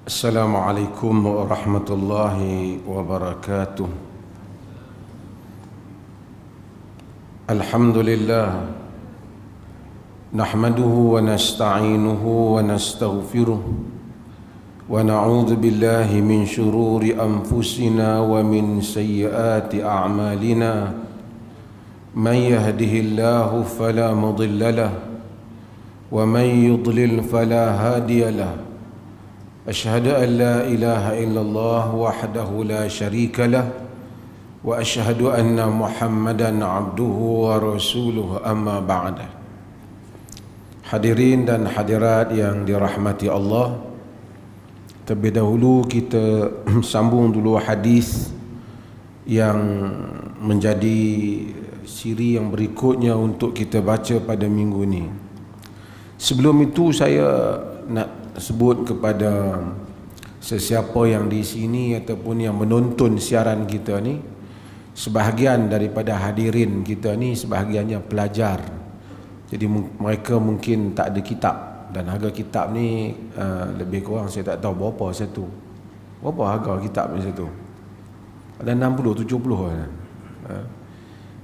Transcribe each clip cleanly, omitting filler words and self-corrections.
Assalamualaikum warahmatullahi wabarakatuh. Alhamdulillah, nahmaduhu wa nasta'inuhu wa nastaghfiruh wa na'udzu billahi min shururi anfusina wa min sayyiati a'malina. Man yahdihillahu fala mudilla lahu wa man yudlil fala hadiya lahu. أشهد أن لا إله إلا الله وحده لا شريك له وأشهد أن محمدا عبده ورسوله أما بعد. Hadirin dan hadirat yang dirahmati Allah, terlebih dahulu kita sambung dulu hadis yang menjadi siri yang berikutnya untuk kita baca pada minggu ini. Sebelum itu saya nak sebut kepada sesiapa yang di sini ataupun yang menonton siaran kita ni, sebahagian daripada hadirin kita ni sebahagiannya pelajar. Jadi mereka mungkin tak ada kitab, dan harga kitab ni lebih kurang saya tak tahu berapa satu. Berapa harga kitab ni satu? Ada 60 70 kan.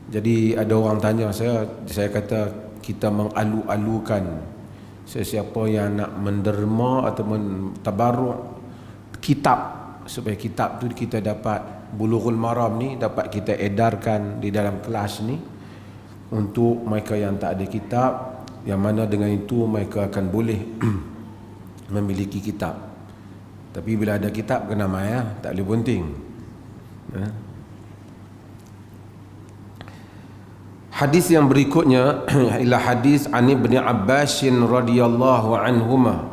Jadi ada orang tanya saya kata kita mengalu-alukan sesiapa yang nak menderma atau tabarruk kitab, supaya kitab tu kita dapat Bulughul Maram ni dapat kita edarkan di dalam kelas ni untuk mereka yang tak ada kitab, yang mana dengan itu mereka akan boleh memiliki kitab. Tapi bila ada kitab kena mai, tak boleh bunting. Hadis yang berikutnya ialah hadis an Ibnu Abbas radhiyallahu anhuma.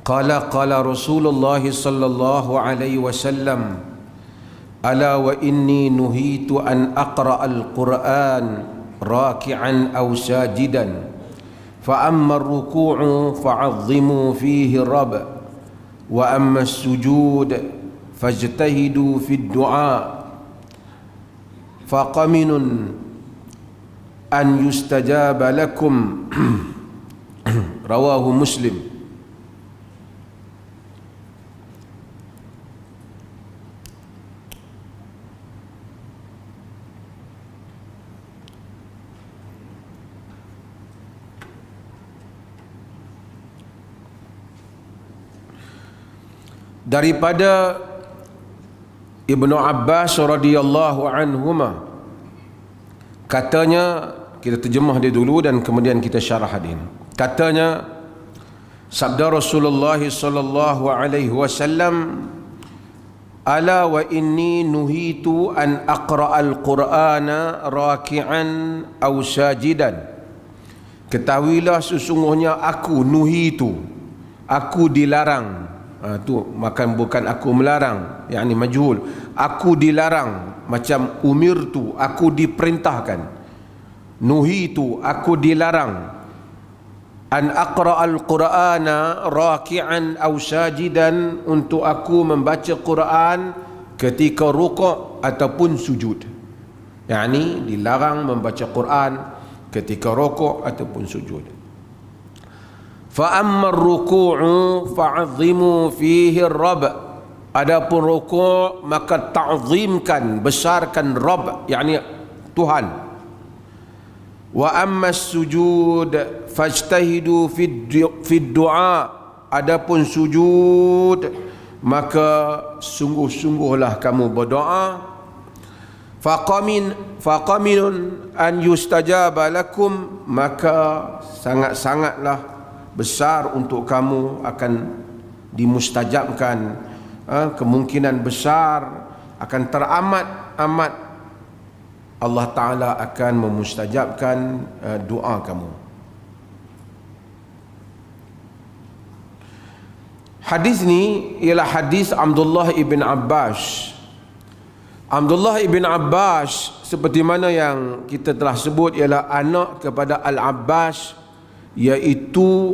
Qala Rasulullah sallallahu alaihi wasallam, ala wa inni nuhitu an aqra al-Qur'an raki'an aw sajidan, fa amma ar-ruku'u fa'azzimu fihi rabb, wa amma as-sujud fajtahidu fi ad-du'a, faqaminun an yustajaba lakum. Rawahu Muslim. Daripada Ibnu Abbas radhiyallahu anhuma, katanya, kita terjemah dia dulu dan kemudian kita syarah hadis. Katanya, sabda Rasulullah sallallahu alaihi wasallam, ala wa inni nuhitu an aqra al-Qur'ana raki'an aw sajidan. Ketahuilah sesungguhnya aku nuhitu, aku dilarang. Tu bukan aku melarang, yakni majhul. Aku dilarang, macam umirtu, aku diperintahkan. Nuhitu, aku dilarang. An aqra al-Qur'ana raki'an aw sajidan, untuk aku membaca Quran ketika rukuk ataupun sujud. Yakni dilarang membaca Quran ketika rukuk ataupun sujud. Fa amma ar-ruku'u fa'azzimu fihi ar-rabb. Adapun rukuk maka ta'zimkan, besarkan Rabb, yakni Tuhan. Wa amma as-sujud fajtahidu fi du'a. Adapun sujud maka sungguh-sungguhlah kamu berdoa. Faqaminun an yustajaba lakum, maka sangat-sangatlah besar untuk kamu akan dimustajabkan. Kemungkinan besar akan teramat-amat Allah Ta'ala akan memustajabkan doa kamu. Hadis ni ialah hadis Abdullah ibn Abbas. Abdullah ibn Abbas, seperti mana yang kita telah sebut, ialah anak kepada Al-Abbas, iaitu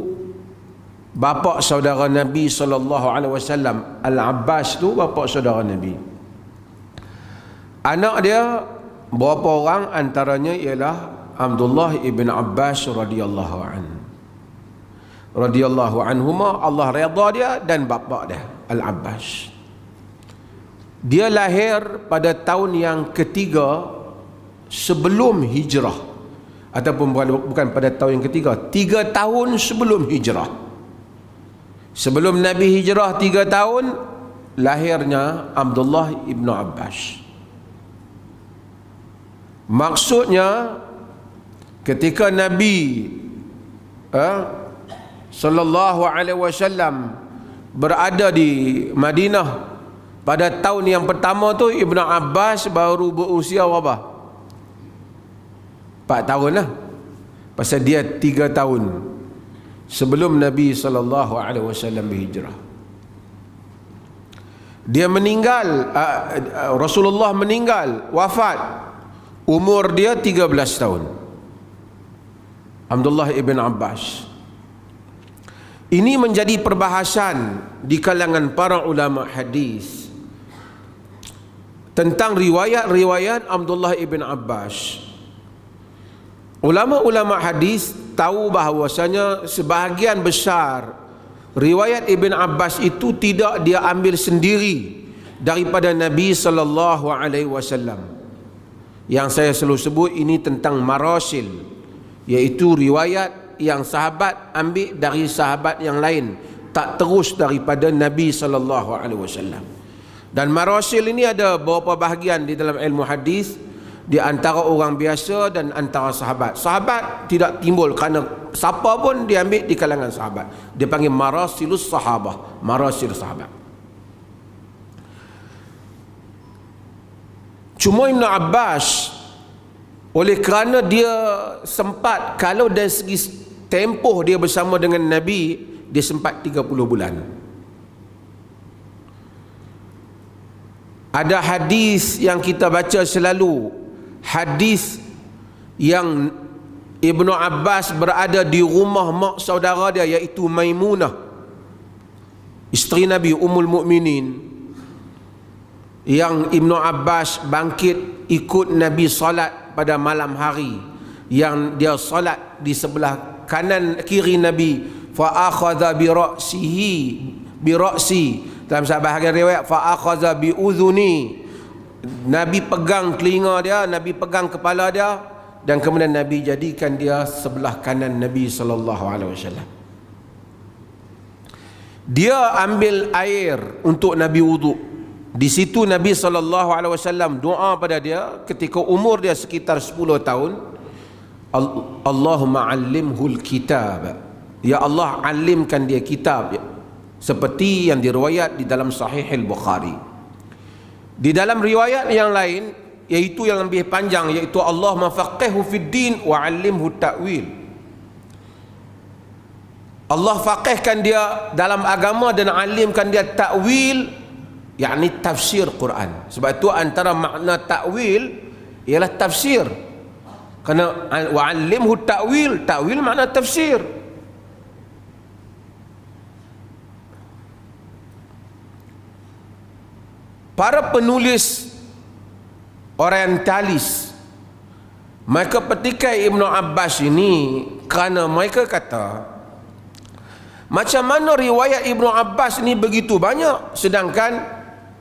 bapa saudara Nabi sallallahu alaihi wasallam. Al-Abbas tu bapa saudara Nabi. Anak dia berapa orang? Antaranya ialah Abdullah ibn Abbas radhiyallahu anhu. radhiyallahu anhuma, Allah redha dia, dan bapa dia Al-Abbas. Dia lahir pada tahun yang ketiga sebelum hijrah, ataupun bukan pada tahun yang ketiga, 3 tahun sebelum hijrah. Sebelum Nabi hijrah 3 tahun, lahirnya Abdullah ibn Abbas. Maksudnya ketika Nabi sallallahu alaihi wasallam berada di Madinah pada tahun yang pertama tu, Ibn Abbas baru berusia berapa? 4 tahun lah. Pasal dia 3 tahun sebelum Nabi sallallahu alaihi wasallam berhijrah. Dia meninggal, Rasulullah meninggal, wafat, umur dia 13 tahun. Abdullah ibn Abbas. Ini menjadi perbahasan di kalangan para ulama hadis tentang riwayat-riwayat Abdullah ibn Abbas. Ulama-ulama hadis tahu bahawasanya sebahagian besar riwayat Ibn Abbas itu tidak dia ambil sendiri daripada Nabi sallallahu alaihi wasallam. Yang saya selalu sebut ini tentang marasil, iaitu riwayat yang sahabat ambil dari sahabat yang lain, tak terus daripada Nabi sallallahu alaihi wasallam. Dan marasil ini ada beberapa bahagian di dalam ilmu hadis, di antara orang biasa dan antara sahabat. Sahabat tidak timbul kerana siapa pun diambil di kalangan sahabat. Dia panggil marasilus sahabah, marasil sahabat. Cuma Ibn Abbas, oleh kerana dia sempat, kalau dari segi tempoh dia bersama dengan Nabi, dia sempat 30 bulan. Ada hadis yang kita baca selalu, hadis yang Ibnu Abbas berada di rumah mak saudara dia, iaitu Maimunah, isteri Nabi, Ummul Mukminin, yang Ibnu Abbas bangkit ikut Nabi salat pada malam hari, yang dia salat di sebelah kanan kiri Nabi, fa akhadha bi ra'si, dalam bahagian riwayat fa akhadha bi udhuni, Nabi pegang telinga dia, Nabi pegang kepala dia, dan kemudian Nabi jadikan dia sebelah kanan Nabi sallallahu alaihi wasallam. Dia ambil air untuk Nabi wuduk. Di situ Nabi sallallahu alaihi wasallam doa pada dia ketika umur dia sekitar 10 tahun, Allahumma 'allimhul kitab. Ya Allah, alimkan dia kitab, seperti yang diriwayat di dalam Sahih Al-Bukhari. Di dalam riwayat yang lain, iaitu yang lebih panjang, iaitu Allahumma faqihhu fid din wa 'allimhu ta'wil. Allah faqihkan dia dalam agama dan alimkan dia ta'wil, yakni tafsir Quran. Sebab itu antara makna ta'wil ialah tafsir. Kerana wa 'allimhu ta'wil, ta'wil makna tafsir. Para penulis orientalis mereka petikai Ibnu Abbas ini kerana mereka kata, macam mana riwayat Ibnu Abbas ini begitu banyak, sedangkan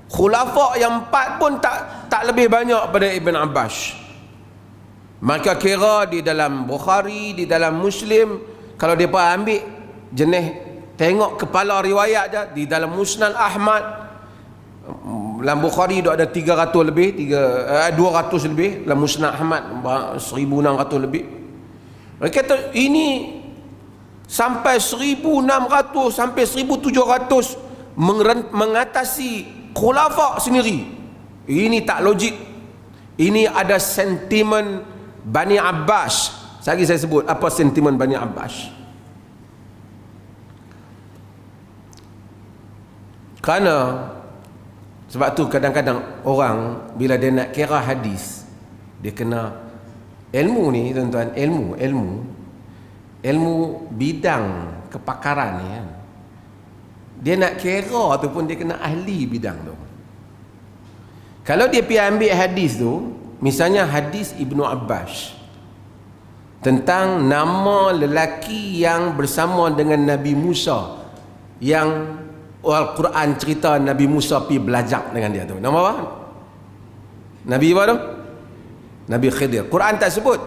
khulafa yang 4 pun tak lebih banyak pada Ibn Abbas. Maka kira di dalam Bukhari, di dalam Muslim, kalau dia ambil jenis tengok kepala riwayat dia, di dalam Musnad Ahmad, dalam Bukhari ada 300 lebih, 200 lebih, dalam Musnad Ahmad 1600 lebih. Mereka kata ini sampai 1600 sampai 1700 mengatasi khulafa sendiri. Ini tak logik. Ini ada sentimen Bani Abbas. Lagi saya sebut apa sentimen Bani Abbas. Kerana sebab tu kadang-kadang orang bila dia nak kira hadis, dia kena ilmu ni tuan-tuan, ilmu bidang kepakaran ni kan. Dia nak kira tu pun dia kena ahli bidang tu. Kalau dia pergi ambil hadis tu, misalnya hadis Ibnu Abbas, tentang nama lelaki yang bersama dengan Nabi Musa, yang Al-Quran cerita Nabi Musa pergi belajar dengan dia tu. Nama apa? Nabi apa tu? Nabi Khidir. Quran tak sebut,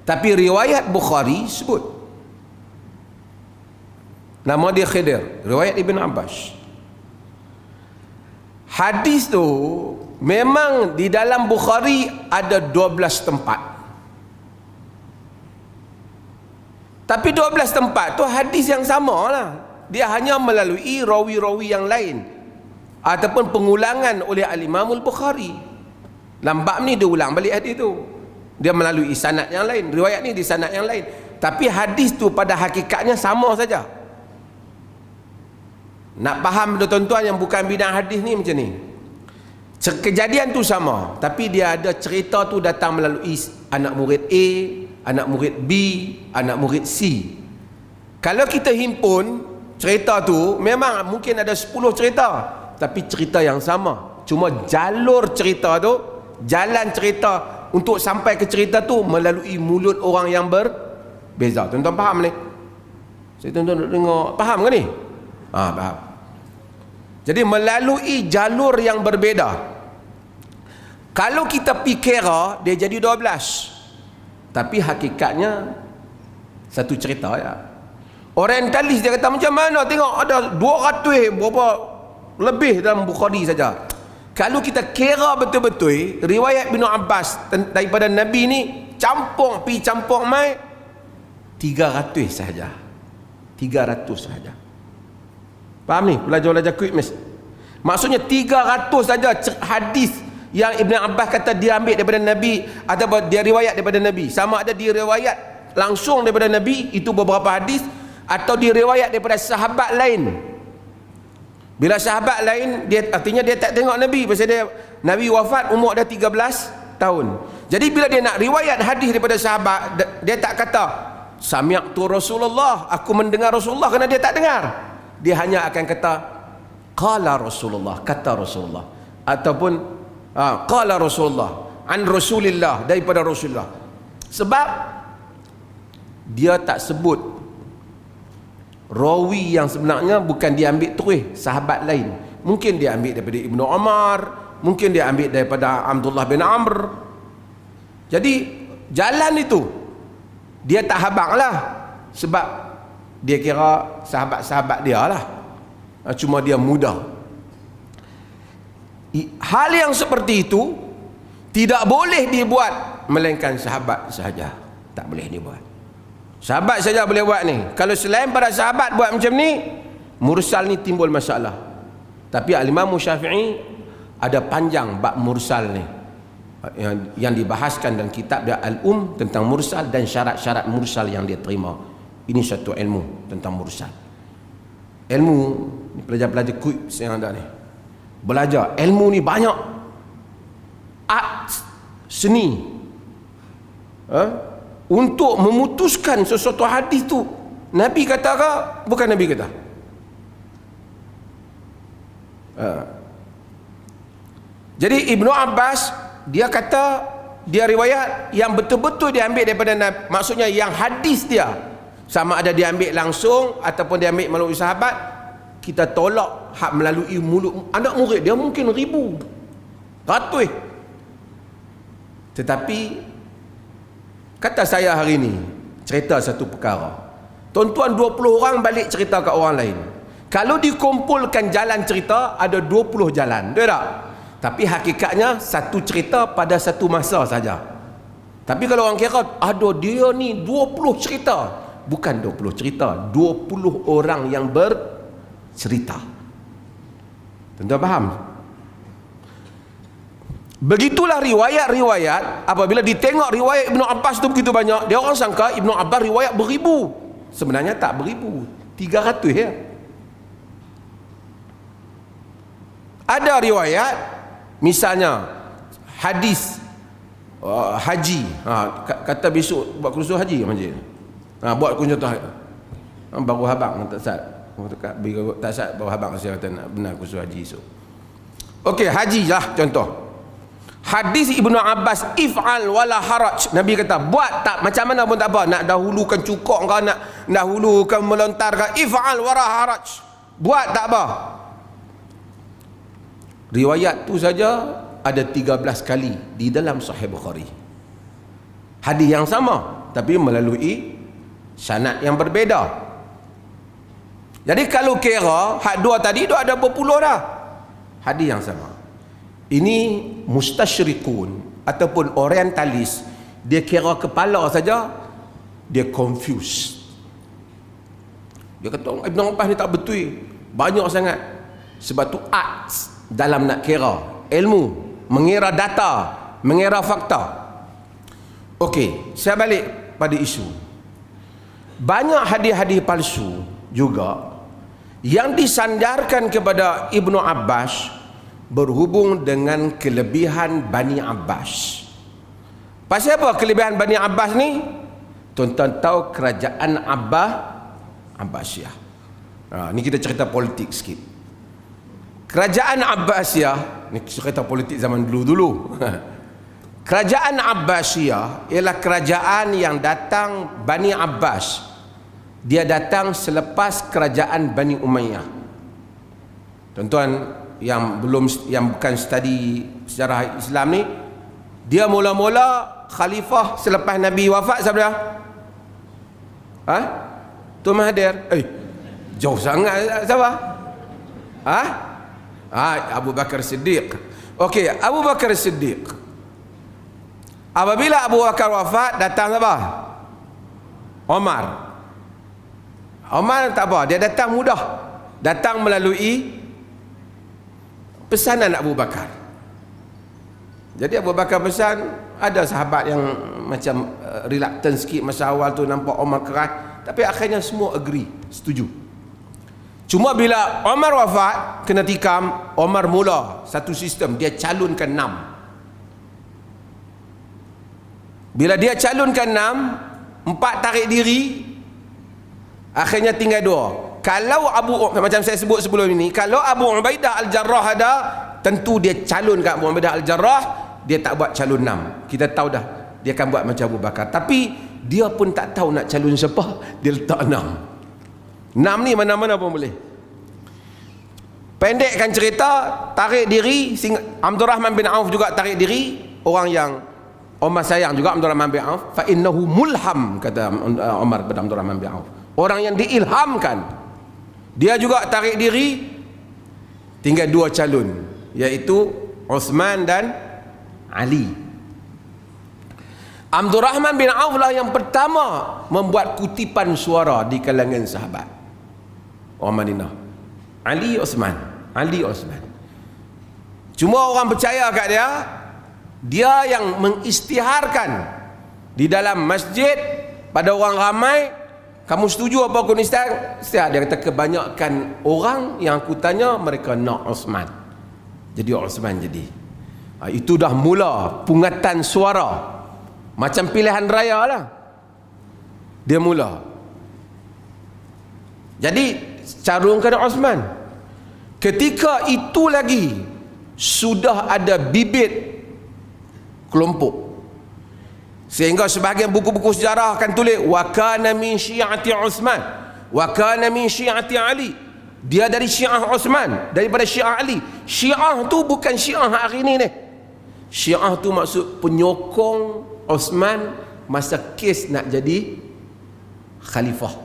tapi riwayat Bukhari sebut nama dia Khidir, riwayat Ibn Abbas. Hadis tu memang di dalam Bukhari ada 12 tempat, tapi 12 tempat tu hadis yang sama lah. Dia hanya melalui rawi-rawi yang lain ataupun pengulangan oleh Al-Imam Al-Bukhari. Dalam bab ni dia ulang balik hadis tu, dia melalui sanad yang lain, riwayat ni di sanad yang lain, tapi hadis tu pada hakikatnya sama saja. Nak faham tuan-tuan yang bukan bidang hadis ni macam ni, kejadian tu sama, tapi dia ada cerita tu datang melalui anak murid A, anak murid B, anak murid C. Kalau kita himpun cerita tu, memang mungkin ada 10 cerita, tapi cerita yang sama, cuma jalur cerita tu, jalan cerita untuk sampai ke cerita tu melalui mulut orang yang berbeza. Tuan-tuan faham ni? Saya tuan-tuan dengar, faham ke ni? Faham. Jadi melalui jalur yang berbeza. Kalau kita fikira dia jadi 12, tapi hakikatnya satu cerita ya. Orientalis dia kata macam mana, tengok ada 200 berapa lebih dalam Bukhari saja. Kalau kita kira betul-betul riwayat Ibn Abbas daripada Nabi ni campur pi campur mai 300 sahaja. 300 sahaja. Faham ni? Belajar-belajar quick mas. Maksudnya 300 saja hadis yang Ibn Abbas kata dia ambil daripada Nabi atau dia riwayat daripada Nabi. Sama ada dia riwayat langsung daripada Nabi, itu beberapa hadis, atau dia riwayat daripada sahabat lain. Bila sahabat lain, dia artinya dia tak tengok Nabi, pasal dia Nabi wafat umur dah 13 tahun. Jadi bila dia nak riwayat hadis daripada sahabat, dia tak kata sami'tu Rasulullah, aku mendengar Rasulullah, kerana dia tak dengar. Dia hanya akan kata qala Rasulullah, kata Rasulullah, ataupun qala Rasulullah an Rasulillah, daripada Rasulullah. Sebab dia tak sebut rawi yang sebenarnya, bukan dia ambil terus sahabat lain. Mungkin dia ambil daripada Ibnu Umar, mungkin dia ambil daripada Abdullah bin Amr. Jadi jalan itu dia tak habaq lah, sebab dia kira sahabat-sahabat dia lah, cuma dia mudah. Hal yang seperti itu tidak boleh dibuat melainkan sahabat sahaja, tak boleh dibuat. Sahabat saja boleh buat ni. Kalau selain para sahabat buat macam ni, mursal ni timbul masalah. Tapi Al-Imam Syafi'i ada panjang bab mursal ni, yang dibahaskan dalam kitab dia Al-Um tentang mursal dan syarat-syarat mursal yang dia terima. Ini satu ilmu tentang mursal. Ilmu ni pelajar-pelajar quiz yang ada ni, belajar ilmu ni banyak. Art, seni, untuk memutuskan sesuatu hadis tu Nabi kata ke bukan Nabi kata. Jadi Ibnu Abbas dia kata, dia riwayat yang betul-betul dia ambil daripada Nabi, maksudnya yang hadis dia sama ada dia ambil langsung ataupun dia ambil melalui sahabat, kita tolak hak melalui mulut anak murid dia, mungkin 1000 ratus. Tetapi kata saya hari ni cerita satu perkara, tuan-tuan 20 orang balik cerita ke orang lain, kalau dikumpulkan jalan cerita ada 20 jalan, betul tak? Tapi hakikatnya satu cerita pada satu masa saja. Tapi kalau orang kira ada dia ni 20 cerita, bukan 20 cerita, 20 orang yang bercerita. Tuan-tuan faham? Begitulah riwayat-riwayat. Apabila ditengok riwayat Ibnu Abbas tu begitu banyak, dia orang sangka Ibnu Abbas riwayat beribu. Sebenarnya tak beribu, 300 ya. Ada riwayat misalnya hadis haji, kata besok buat kursus haji macam ni, buat contoh baru habang tak sat, tak sat baru habang saya kata nak benar kursus haji esok. Okey, haji lah contoh. Hadis Ibnu Abbas, if'al wala haraj. Nabi kata, buat tak macam mana pun tak apa. Nak dahulukan cukok kau, nak dahulukan melontar kau, if'al wala haraj. Buat tak apa. Riwayat tu saja ada 13 kali di dalam Sahih Bukhari. Hadis yang sama tapi melalui sanad yang berbeza. Jadi kalau kira hak dua tadi tu ada berpuluh dah hadis yang sama. Ini mustasyrikun ataupun orientalis, dia kira kepala saja dia confused. Dia kata Ibn Abbas ni tak betul, banyak sangat. Sebab tu arts dalam nak kira, ilmu, mengira data, mengira fakta. Okey, saya balik pada isu. Banyak hadis-hadis palsu juga yang disandarkan kepada Ibnu Abbas berhubung dengan kelebihan Bani Abbas. Pasal apa kelebihan Bani Abbas ni? Tuan-tuan tahu kerajaan Abbasiyah. Ni kita cerita politik sikit. Kerajaan Abbasiyah, ni cerita politik zaman dulu-dulu. Kerajaan Abbasiyah ialah kerajaan yang datang Bani Abbas. Dia datang selepas kerajaan Bani Umayyah. Tuan-tuan yang bukan study sejarah Islam ni, dia mula-mula khalifah selepas Nabi wafat siapa dia? Tuan Mahathir. Jauh sangat siapa? Abu Bakar Siddiq. Okey, Abu Bakar Siddiq. Apabila Abu Bakar wafat, datang apa? Omar tak apa, dia datang mudah. Datang melalui pesanan Abu Bakar. Jadi Abu Bakar pesan, ada sahabat yang macam reluctant sikit masa awal tu, nampak Omar keras, tapi akhirnya semua agree, setuju. Cuma bila Omar wafat, kena tikam, Omar mula satu sistem, dia calonkan 6. Bila dia calonkan 6, 4 tarik diri, akhirnya tinggal 2. Kalau macam saya sebut sebelum ini, kalau Abu Ubaidah Al-Jarrah ada, tentu dia calon kat Abu Ubaidah Al-Jarrah, dia tak buat calon 6. Kita tahu dah dia akan buat macam Abu Bakar. Tapi dia pun tak tahu nak calon siapa, dia letak 6. 6 ni mana-mana pun boleh. Pendekkan cerita, tarik diri, Abdul Rahman bin Auf juga tarik diri, orang yang Omar sayang juga Abdul Rahman bin Auf. Fa innahu mulham, kata Omar kepada Abdul Rahman bin Auf, orang yang diilhamkan. Dia juga tarik diri. Tinggal 2 calon, iaitu Uthman dan Ali. Abdul Rahman bin Auf lah yang pertama membuat kutipan suara di kalangan sahabat orang Madinah. Ali Uthman. Cuma orang percaya kat dia yang mengisytiharkan di dalam masjid pada orang ramai. Kamu setuju apa aku ni istihar? Dia kata kebanyakan orang yang aku tanya, mereka nak Uthman. Jadi Uthman jadi. Itu dah mula pungatan suara. Macam pilihan raya lah. Dia mula. Jadi carungkan Uthman. Ketika itu lagi sudah ada bibit kelompok. Sehingga sebahagian buku-buku sejarah akan tulis wa kana min syi'ati Uthman wa kana min syi'ati Ali. Dia dari Syiah Uthman, daripada Syiah Ali. Syiah tu bukan Syiah hari ni ni. Syiah tu maksud penyokong Uthman masa kes nak jadi khalifah.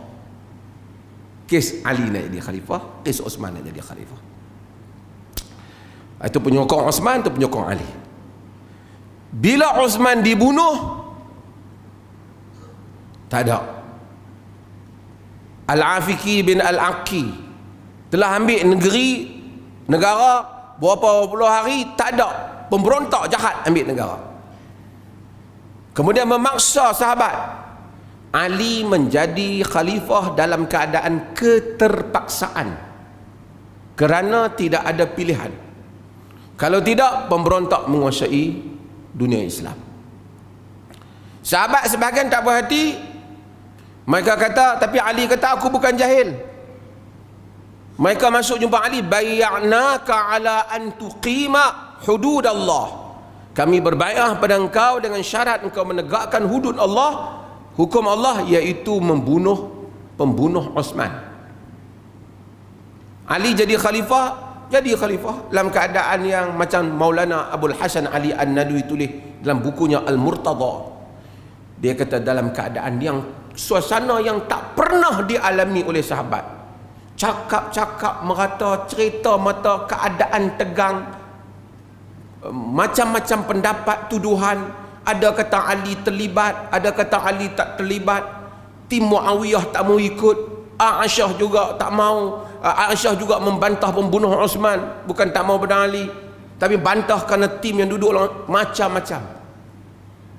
Kes Ali nak jadi khalifah, kes Uthman nak jadi khalifah. Itu penyokong Uthman, itu penyokong Ali. Bila Uthman dibunuh, tak ada. Al-Afiqi bin Al-Aqi telah ambil negara berapa puluh hari, tak ada. Pemberontak jahat ambil negara. Kemudian memaksa sahabat. Ali menjadi khalifah dalam keadaan keterpaksaan, kerana tidak ada pilihan. Kalau tidak, pemberontak menguasai dunia Islam. Sahabat sebahagian tak puas hati. Mereka kata, tapi Ali kata aku bukan jahil. Mereka masuk jumpa Ali, bayya'naka ala an tuqima hudud Allah. Kami berbaiat pada engkau dengan syarat engkau menegakkan hudud Allah, hukum Allah, iaitu membunuh pembunuh Osman. Ali jadi khalifah dalam keadaan yang macam Maulana Abul Hasan Ali An-Nadwi tulis dalam bukunya Al-Murtada. Dia kata dalam keadaan yang suasana yang tak pernah dialami oleh sahabat. Cakap-cakap merata, cerita mata, keadaan tegang, macam-macam pendapat, tuduhan. Ada kata Ali terlibat, ada kata Ali tak terlibat. Tim Muawiyah tak mau ikut, Aisyah juga tak mau. Aisyah juga membantah pembunuh Osman, bukan tak mau pada Ali, tapi bantah kerana tim yang duduk macam-macam.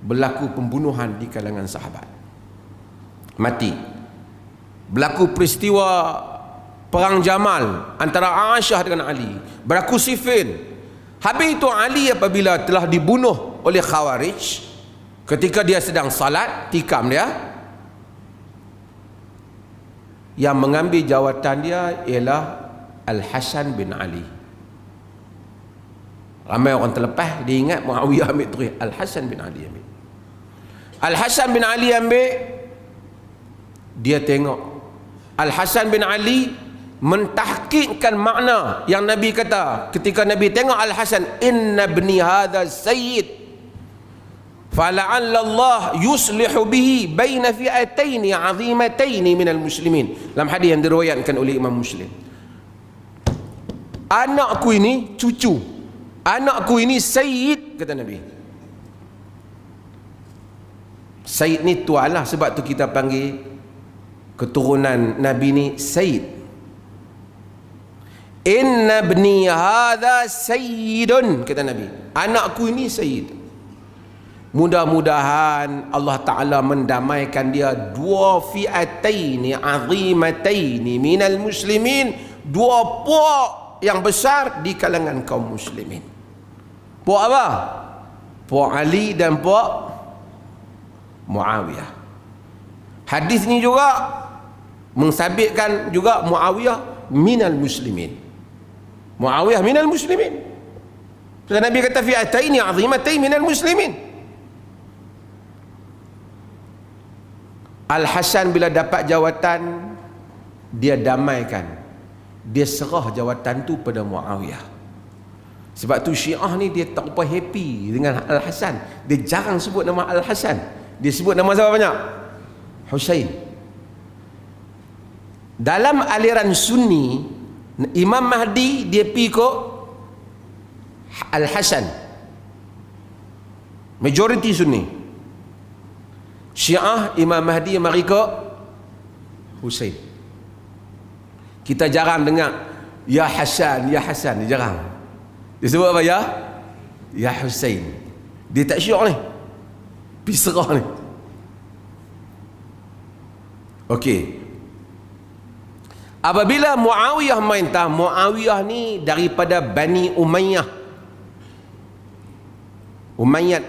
Berlaku pembunuhan di kalangan sahabat, mati. Berlaku peristiwa perang Jamal antara Aisyah dengan Ali. Berlaku Siffin. Habis itu Ali apabila telah dibunuh oleh Khawarij, ketika dia sedang salat, tikam dia, yang mengambil jawatan dia ialah Al-Hasan bin Ali. Ramai orang terlepas, dia ingat Muawiyah ambil terus. Al-Hasan bin Ali ambil. Al-Hasan bin Ali ambil, dia tengok Al-Hasan bin Ali mentahqiqkan makna yang Nabi kata ketika Nabi tengok Al-Hasan, inna ibni hadha sayyid fala'alla Allah yuslihu bihi baina fi'ataini 'azimataini minal muslimin. Dalam hadis yang diriwayatkan oleh Imam Muslim, anakku ini cucu, anakku ini sayyid, kata Nabi. Sayyid ni tuan lah, sebab tu kita panggil keturunan Nabi ni Sayyid. Inna ibni hadha sayyidun, kata Nabi, anakku ini Sayyid. Mudah-mudahan Allah Ta'ala mendamaikan dia dua fi'ataini azimataini minal muslimin, dua puak yang besar di kalangan kaum muslimin. Puak apa? Puak Ali dan puak Muawiyah. Hadis ni juga mensabitkan juga Muawiyah minal muslimin. Muawiyah minal muslimin. Sebab Nabi kata fi'ataini azimatain minal muslimin. Al-Hasan bila dapat jawatan, dia damaikan, dia serah jawatan tu pada Muawiyah. Sebab tu Syiah ni dia tak apa happy dengan Al-Hasan. Dia jarang sebut nama Al-Hasan, dia sebut nama siapa banyak? Husain. Dalam aliran Sunni, Imam Mahdi dia pergi ke Al-Hasan, majoriti Sunni. Syiah Imam Mahdi mari ke Husain. Kita jarang dengar ya Hasan, ya Hasan, dia jarang. Dia sebut apa? Ya Husain. Dia tak syiah ni, pisrah ni. Okey, apabila Muawiyah merintah, Muawiyah ni daripada Bani Umayyah. Umayyad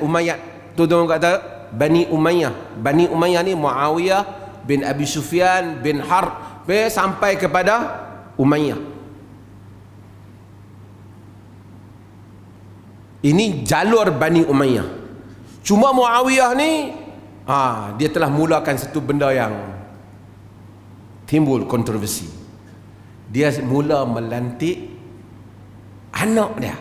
tu orang kata Bani Umayyah. Bani Umayyah ni Muawiyah bin Abi Sufyan bin Harb sampai kepada Umayyah. Ini jalur Bani Umayyah. Cuma Muawiyah ni dia telah mulakan satu benda yang timbul kontroversi. Dia mula melantik anak dia,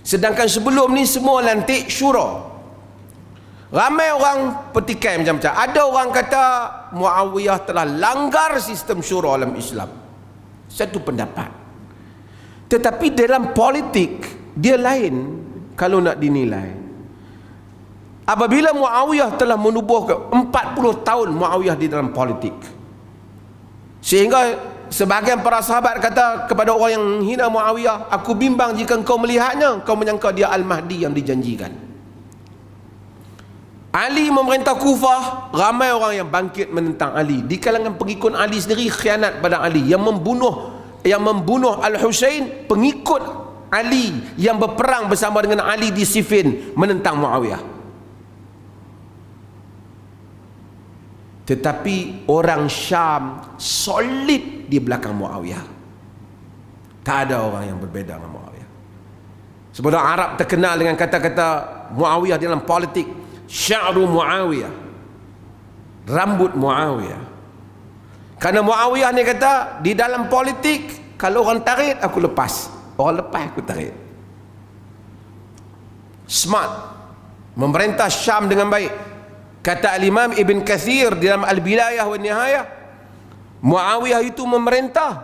sedangkan sebelum ni semua lantik syura. Ramai orang petikai macam-macam. Ada orang kata Muawiyah telah langgar sistem syura dalam Islam, satu pendapat. Tetapi dalam politik dia lain. Kalau nak dinilai, apabila Muawiyah telah menubuhkan 40 tahun Muawiyah di dalam politik, sehingga sebahagian para sahabat kata kepada orang yang hina Muawiyah, aku bimbang jika engkau melihatnya, kau menyangka dia Al-Mahdi yang dijanjikan. Ali memerintah Kufah, ramai orang yang bangkit menentang Ali. Di kalangan pengikut Ali sendiri khianat pada Ali. Yang membunuh Al-Husain, pengikut Ali yang berperang bersama dengan Ali di Siffin menentang Muawiyah. Tetapi orang Syam solid di belakang Muawiyah. Tak ada orang yang berbeza dengan Muawiyah. Sebab Arab terkenal dengan kata-kata Muawiyah dalam politik. Sya'ru Muawiyah, rambut Muawiyah. Karena Muawiyah ni kata, di dalam politik, kalau orang tarik, aku lepas. Orang lepas, aku tarik. Smart, memerintah Syam dengan baik. Kata Al-Imam Ibn Kathir dalam Al-Bidayah wa Nihayah, Muawiyah itu memerintah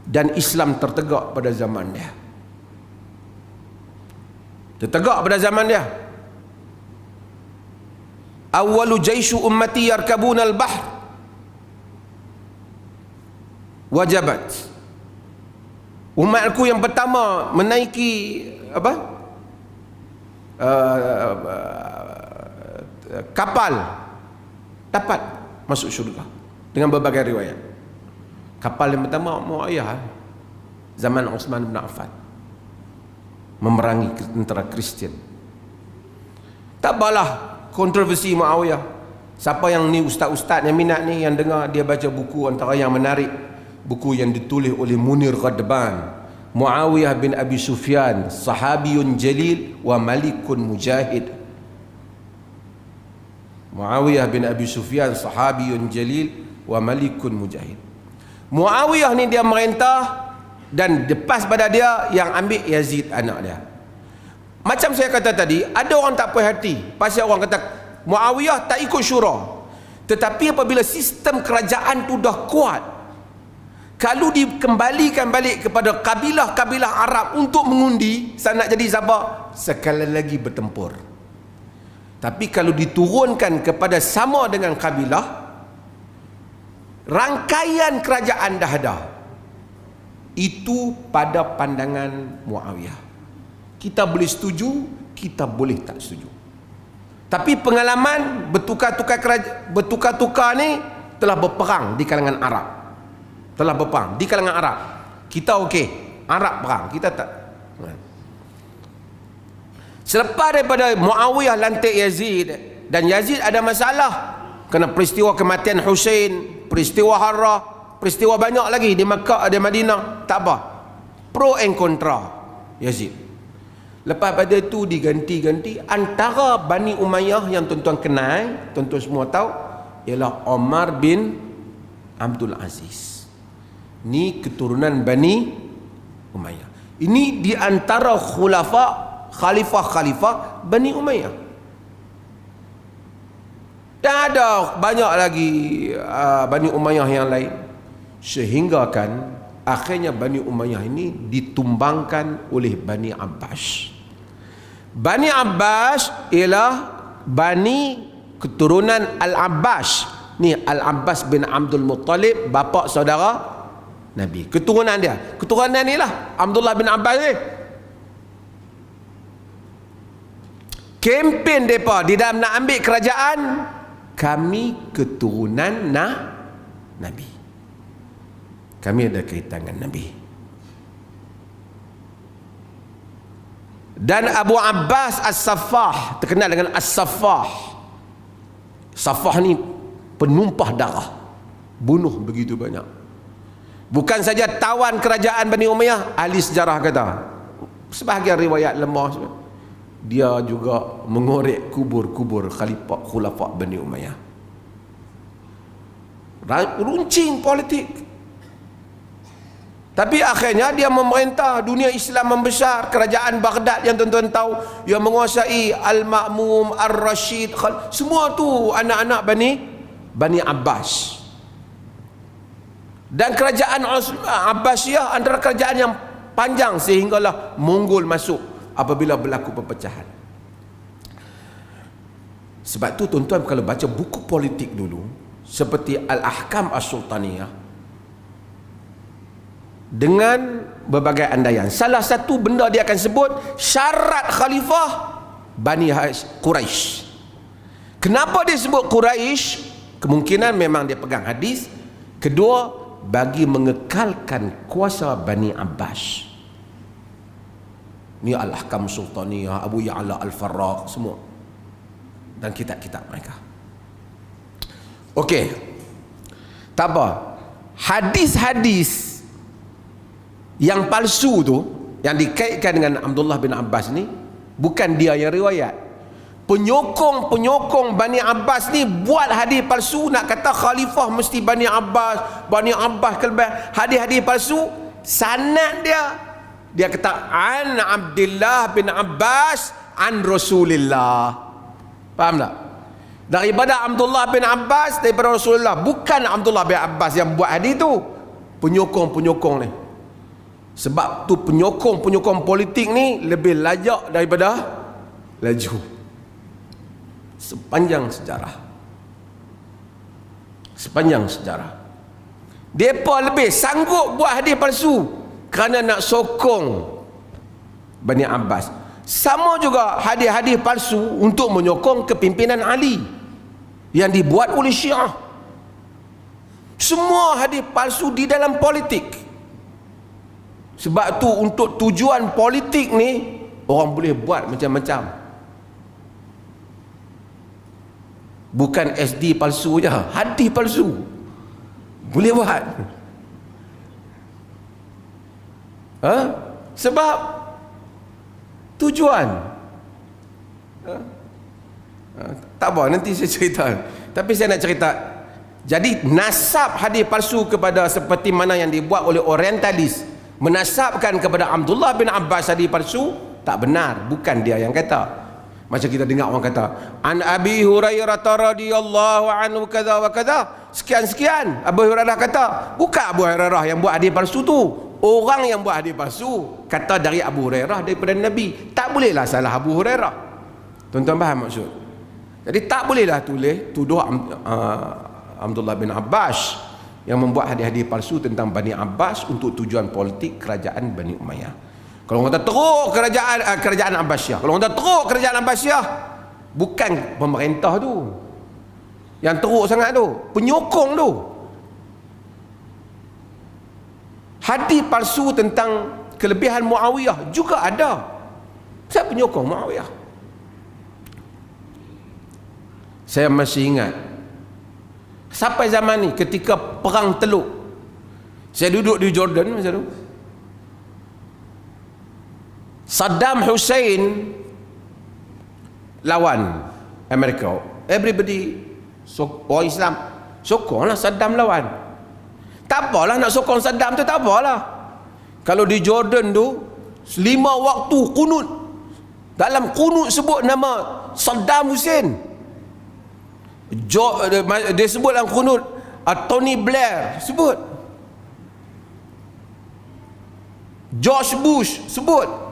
dan Islam tertegak pada zaman dia. Tertegak pada zaman dia. Awwalu jaishu ummati yarkabuna al-bahr wajabat. Umatku yang pertama menaiki kapal dapat masuk syurga dengan berbagai riwayat. Kapal yang pertama Muawiyah zaman Uthman bin Affan memerangi tentera Kristian. Tak apalah kontroversi Muawiyah. Siapa yang ni ustaz-ustaz yang minat ni, yang dengar dia baca buku antara yang menarik, buku yang ditulis oleh Munir Ghadban, Muawiyah bin Abi Sufyan, sahabiyun jalil wa malikun mujahid. Muawiyah bin Abi Sufyan, sahabiyun jalil wa malikun mujahid. Muawiyah ni dia merintah, dan lepas pada dia yang ambil Yazid anak dia. Macam saya kata tadi, ada orang tak puas hati pasal orang kata Muawiyah tak ikut syura. Tetapi apabila sistem kerajaan tu dah kuat, kalau dikembalikan balik kepada kabilah-kabilah Arab untuk mengundi nak jadi siapa, sekali lagi bertempur. Tapi kalau diturunkan kepada sama dengan kabilah, rangkaian kerajaan dah ada. Itu pada pandangan Muawiyah. Kita boleh setuju, kita boleh tak setuju. Tapi pengalaman bertukar-tukar ni telah berperang di kalangan Arab. Telah berperang di kalangan Arab. Kita okey, Arab perang, kita tak. Selepas daripada Muawiyah lantik Yazid, dan Yazid ada masalah kerana peristiwa kematian Husain, peristiwa Harrah, peristiwa banyak lagi di Makkah, di Madinah, tak apa. Pro and kontra Yazid. Lepas pada itu diganti-ganti. Antara Bani Umayyah yang tuan-tuan kenal, tuan-tuan semua tahu, ialah Omar bin Abdul Aziz. Ini keturunan Bani Umayyah. Ini di antara khalifah Bani Umayyah. Dan ada banyak lagi Bani Umayyah yang lain. Sehingga kan akhirnya Bani Umayyah ini ditumbangkan oleh Bani Abbas. Bani Abbas ialah Bani keturunan Al-Abbas. Ni Al-Abbas bin Abdul Muttalib, bapa saudara Nabi. Keturunan dia. Keturunan ni lah Abdullah bin Abbas ni. Kempen mereka di dalam nak ambil kerajaan, kami keturunan Nabi. Kami ada kaitan dengan Nabi. Dan Abu Abbas As-Saffah, terkenal dengan As-Saffah. Saffah ni penumpah darah, bunuh begitu banyak. Bukan saja tawan kerajaan Bani Umayyah, ahli sejarah kata, sebahagian riwayat lemah, dia juga mengorek kubur-kubur khulafah Bani Umayyah. Runcing politik. Tapi akhirnya dia memerintah, dunia Islam membesar. Kerajaan Baghdad yang tuan-tuan tahu, yang menguasai Al-Ma'mum, Ar-Rashid, semua tu anak-anak Bani Abbas. Dan kerajaan Abbasiyah antara kerajaan yang panjang, sehinggalah Mongol masuk apabila berlaku perpecahan. Sebab tu tuan-tuan kalau baca buku politik dulu, seperti Al-Ahkam As-Sultaniyah, dengan berbagai andaian, salah satu benda dia akan sebut syarat khalifah Bani Quraisy. Kenapa dia sebut Quraisy? Kemungkinan memang dia pegang hadis. Kedua, bagi mengekalkan kuasa Bani Abbas. Ni Al-Ahkam Sultaniyah, Abu Ya'la Al-Farraq, semua, dan kitab-kitab mereka. Okey, tak apa. Hadis-hadis yang palsu tu, yang dikaitkan dengan Abdullah bin Abbas ni bukan dia yang riwayat. Penyokong Bani Abbas ni buat hadis palsu, nak kata khalifah mesti Bani Abbas kelebihan hadis-hadis palsu. Sanad dia kata an Abdullah bin Abbas an Rasulillah. Faham tak? Daripada Abdullah bin Abbas, daripada Rasulullah. Bukan Abdullah bin Abbas yang buat hadis tu, penyokong ni. Sebab tu penyokong politik ni lebih lajak daripada laju sepanjang sejarah. Depa lebih sanggup buat hadis palsu kerana nak sokong Bani Abbas. Sama juga hadis-hadis palsu untuk menyokong kepimpinan Ali yang dibuat oleh Syiah. Semua hadis palsu di dalam politik. Sebab tu untuk tujuan politik ni orang boleh buat macam-macam. Bukan SD palsu je, hadis palsu boleh buat. Sebab tujuan. Tak apa, nanti saya cerita. Tapi saya nak cerita. Jadi nasab hadis palsu kepada seperti mana yang dibuat oleh orientalis, menasabkan kepada Abdullah bin Abbas hadis palsu, tak benar. Bukan dia yang kata. Macam kita dengar orang kata an Abi Hurairah radhiyallahu anhu kadza wa kadza, sekian Abu Hurairah kata. Bukan Abu Hurairah yang buat hadis palsu tu, orang yang buat hadis palsu kata dari Abu Hurairah daripada Nabi. Tak bolehlah salah Abu Hurairah. Tuan-tuan faham maksud? Jadi tak bolehlah tuduh Abdullah bin Abbas yang membuat hadis-hadis palsu tentang Bani Abbas untuk tujuan politik kerajaan Bani Umayyah. Kalau orang kata teruk kerajaan Abbasiyah, kalau orang kata teruk kerajaan Abbasiyah, bukan pemerintah tu yang teruk sangat tu, penyokong tu. Hadis palsu tentang kelebihan Muawiyah juga ada. Saya penyokong Muawiyah. Saya masih ingat sampai zaman ni ketika perang Teluk, saya duduk di Jordan masa tu. Saddam Hussein lawan Amerika. Everybody orang Islam sokonglah Saddam lawan. Tak apalah nak sokong Saddam tu, tak apalah. Kalau di Jordan tu 5 waktu kunut, dalam kunut sebut nama Saddam Hussein. Dia sebut dalam kunut Tony Blair sebut, George Bush sebut.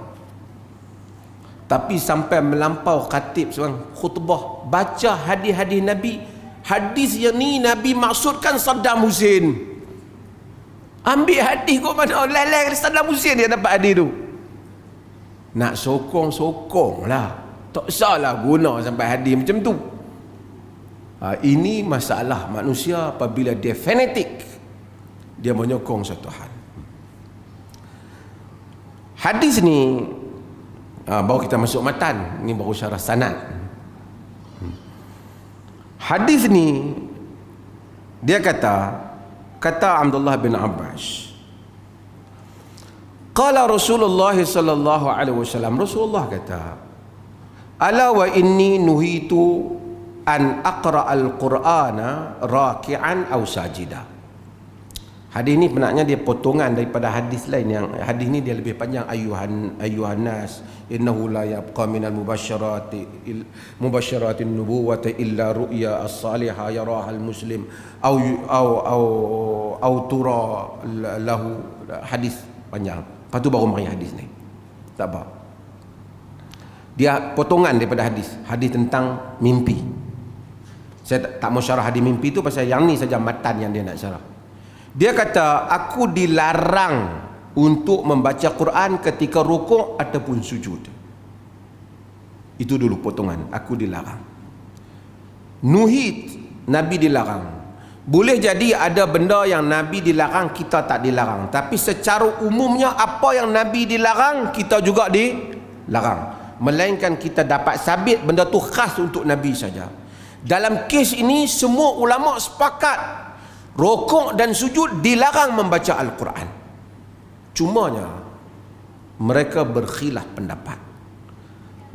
Tapi sampai melampau khatib seorang khutbah baca hadis-hadis Nabi, hadis yang ni Nabi maksudkan Saddam Hussein. Ambil hadis kok mana lain-lain Saddam Hussein dia dapat hadis tu. Nak sokong lah, tak usahlah guna sampai hadis macam tu. Ini masalah manusia apabila dia fanatik, dia menyokong satu hal. Hadis ni baru kita masuk matan, ni baru syarah sanad. Hadis ni dia kata Abdullah bin Abbas, qala Rasulullah sallallahu alaihi wasallam, Rasulullah kata, ala wa inni nuhitu an aqra al-Qur'ana raki'an aw sajida. Hadis ni benarnya dia potongan daripada hadis lain yang hadis ni dia lebih panjang. Ayuhan nas innahu la yabqa minal mubashsharatin nubuwwati illa ru'ya as-salihah yaraha al-muslim au tura lahu. Hadis panjang. Lepas tu baru mari hadis ni. Tak apa. Dia potongan daripada hadis tentang mimpi. Saya tak mau syarah hadis mimpi tu pasal yang ni saja matan yang dia nak syarah. Dia kata, aku dilarang untuk membaca Quran ketika rukuk ataupun sujud. Itu dulu potongan, aku dilarang. Nuhit, Nabi dilarang. Boleh jadi ada benda yang Nabi dilarang, kita tak dilarang. Tapi secara umumnya apa yang Nabi dilarang, kita juga dilarang. Melainkan kita dapat sabit benda tu khas untuk Nabi saja. Dalam kes ini semua ulama sepakat rukuk dan sujud dilarang membaca Al-Quran. Cumanya mereka berkhilaf pendapat.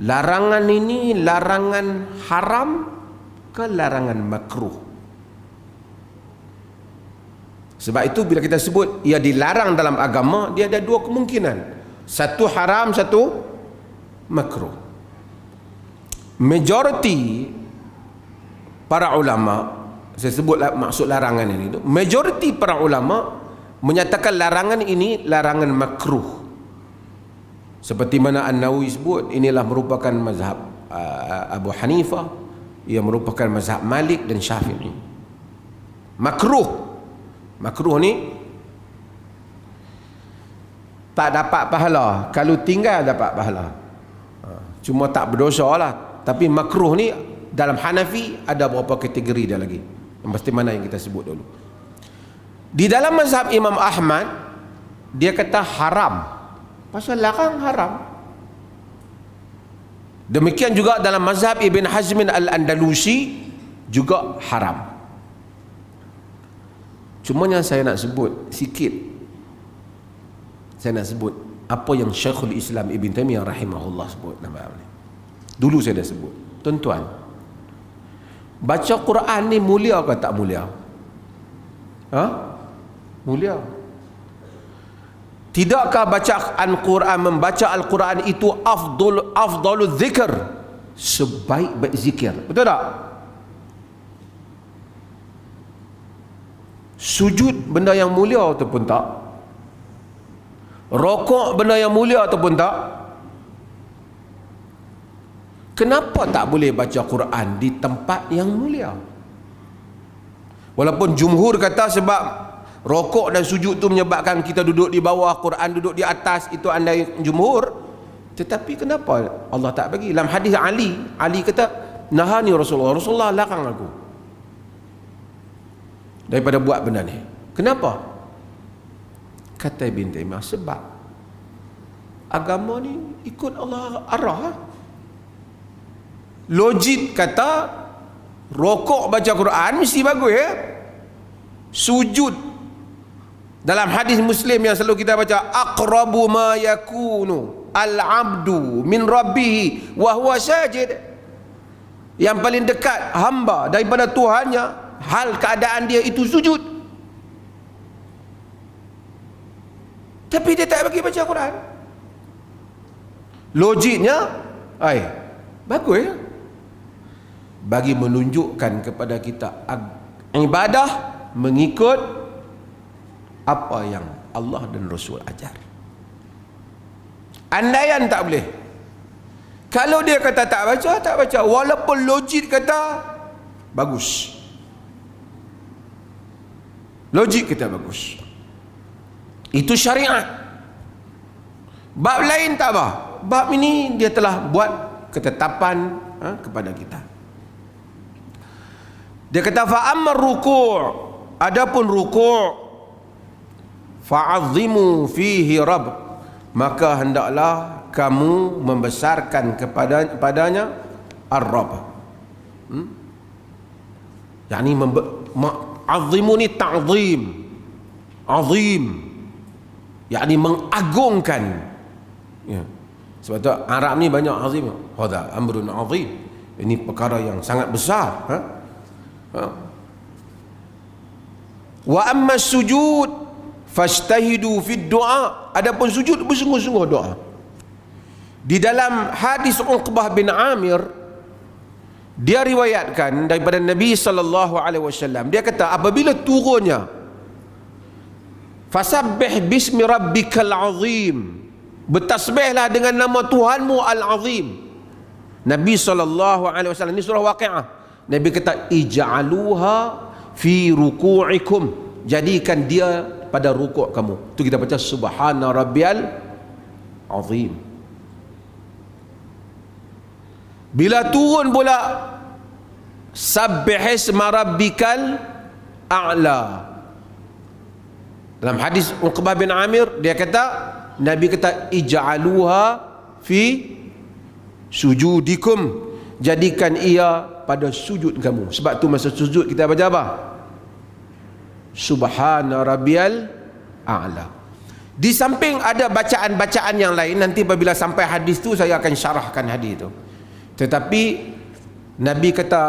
Larangan ini larangan haram ke larangan makruh. Sebab itu bila kita sebut ia dilarang dalam agama, dia ada dua kemungkinan. Satu haram, satu makruh. Majoriti para ulama, saya sebut maksud larangan ini, majoriti para ulama menyatakan larangan ini larangan makruh. Seperti mana An-Nawawi sebut, inilah merupakan mazhab Abu Hanifah, ia merupakan mazhab Malik dan Syafi'i. Makruh, makruh ni tak dapat pahala, kalau tinggal dapat pahala, cuma tak berdosa lah. Tapi makruh ni dalam Hanafi ada beberapa kategori dia lagi, yang pasti mana yang kita sebut dulu. Di dalam mazhab Imam Ahmad, dia kata haram, pasal larang haram. Demikian juga dalam mazhab Ibn Hazmin Al-Andalusi juga haram. Cuma yang saya nak sebut sikit, saya nak sebut apa yang Syekhul Islam Ibn Taimiyah rahimahullah sebut nama ni. Dulu saya dah sebut. Tuan-tuan, baca Quran ni mulia ke tak mulia? Mulia. Tidakkah bacaan Quran, membaca Al-Quran itu afdalul zikr, sebaik-baik zikir? Betul tak? Sujud benda yang mulia ataupun tak? Rokok benda yang mulia ataupun tak? Kenapa tak boleh baca Quran di tempat yang mulia? Walaupun jumhur kata sebab rokok dan sujud tu menyebabkan kita duduk di bawah, Quran duduk di atas, itu andai jumhur. Tetapi kenapa Allah tak bagi? Dalam hadis Ali kata, nahani Rasulullah larang aku daripada buat benda ni. Kenapa? Kata Ibn Taimiyah, sebab agama ni ikut Allah arah. Logik kata rokok baca Quran mesti bagus ya. Sujud dalam hadis Muslim yang selalu kita baca, aqrabu ma yakunu al-abdu min rabbih wa huwa sajid, yang paling dekat hamba daripada Tuhannya, hal keadaan dia itu sujud. Tapi dia tak bagi baca Quran. Logiknya bagus ya, bagi menunjukkan kepada kita ibadah mengikut apa yang Allah dan Rasul ajar. Andaian tak boleh, kalau dia kata tak baca, walaupun logik kata bagus, logik kita bagus, itu syariat. Bab lain tak apa, bab ini dia telah buat ketetapan kepada kita. Dia kata fa amma ruku', adapun ruku', fa'azzimu fihi rabb, maka hendaklah kamu membesarkan kepadanya ar-rabb. Yani azzimu ni ta'zim, azim, yani mengagungkan ya. Sebab tu Arab ni banyak azim, hadza amrun azim, ini perkara yang sangat besar. Wa amma sujud fajtahidu fid du'a, adapun sujud bersungguh-sungguh doa. Di dalam hadis Uqbah bin Amir, dia riwayatkan daripada Nabi sallallahu alaihi wasallam, dia kata apabila turunnya fasabbih bismi rabbikal azim, bertasbihlah dengan nama Tuhanmu al-azim. Nabi sallallahu alaihi wasallam, ini surah Waqiah, Nabi kata ij'aluha fi ruku'ikum, jadikan dia pada rukuk kamu. Tu kita baca subhana rabbiyal azim. Bila turun pula sabbihisma rabbikal a'la, dalam hadis Uqbah bin Amir dia kata, Nabi kata ij'aluha fi sujudikum, jadikan ia pada sujud kamu. Sebab tu masa sujud kita baca apa? Subhana rabbiyal a'la. Di samping ada bacaan-bacaan yang lain, nanti apabila sampai hadis tu saya akan syarahkan hadis tu. Tetapi Nabi kata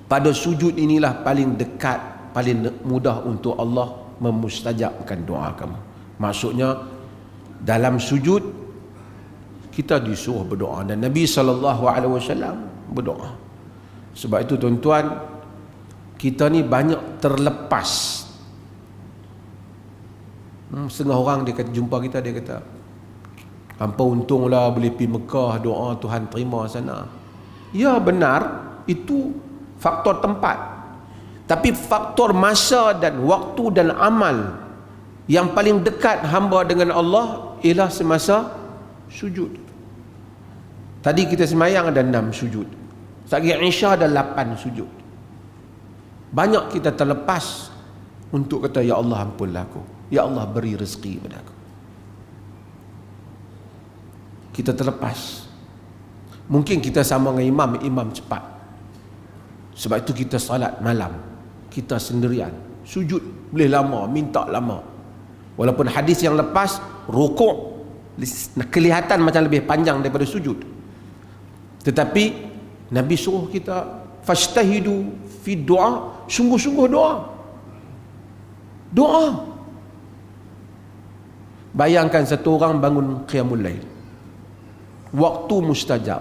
pada sujud inilah paling dekat, paling mudah untuk Allah memustajabkan doa kamu. Maksudnya dalam sujud kita disuruh berdoa, dan Nabi SAW berdoa. Sebab itu tuan-tuan, kita ni banyak terlepas. Setengah orang dia kata, jumpa kita, dia kata, hampa untunglah boleh pergi Mekah, doa Tuhan terima sana. Ya benar, itu faktor tempat. Tapi faktor masa dan waktu dan amal yang paling dekat hamba dengan Allah ialah semasa sujud. Tadi kita semayang ada 6 sujud. Sagi Isya ada 8 sujud. Banyak kita terlepas untuk kata, ya Allah ampunlah aku, ya Allah beri rezeki pada aku. Kita terlepas. Mungkin kita sama dengan imam cepat. Sebab itu kita salat malam, kita sendirian, sujud boleh lama, minta lama. Walaupun hadis yang lepas rukuk kelihatan macam lebih panjang daripada sujud, tetapi Nabi suruh kita fajtahidu fi doa, sungguh-sungguh doa. Doa. Bayangkan satu orang bangun qiyamul lail, waktu mustajab,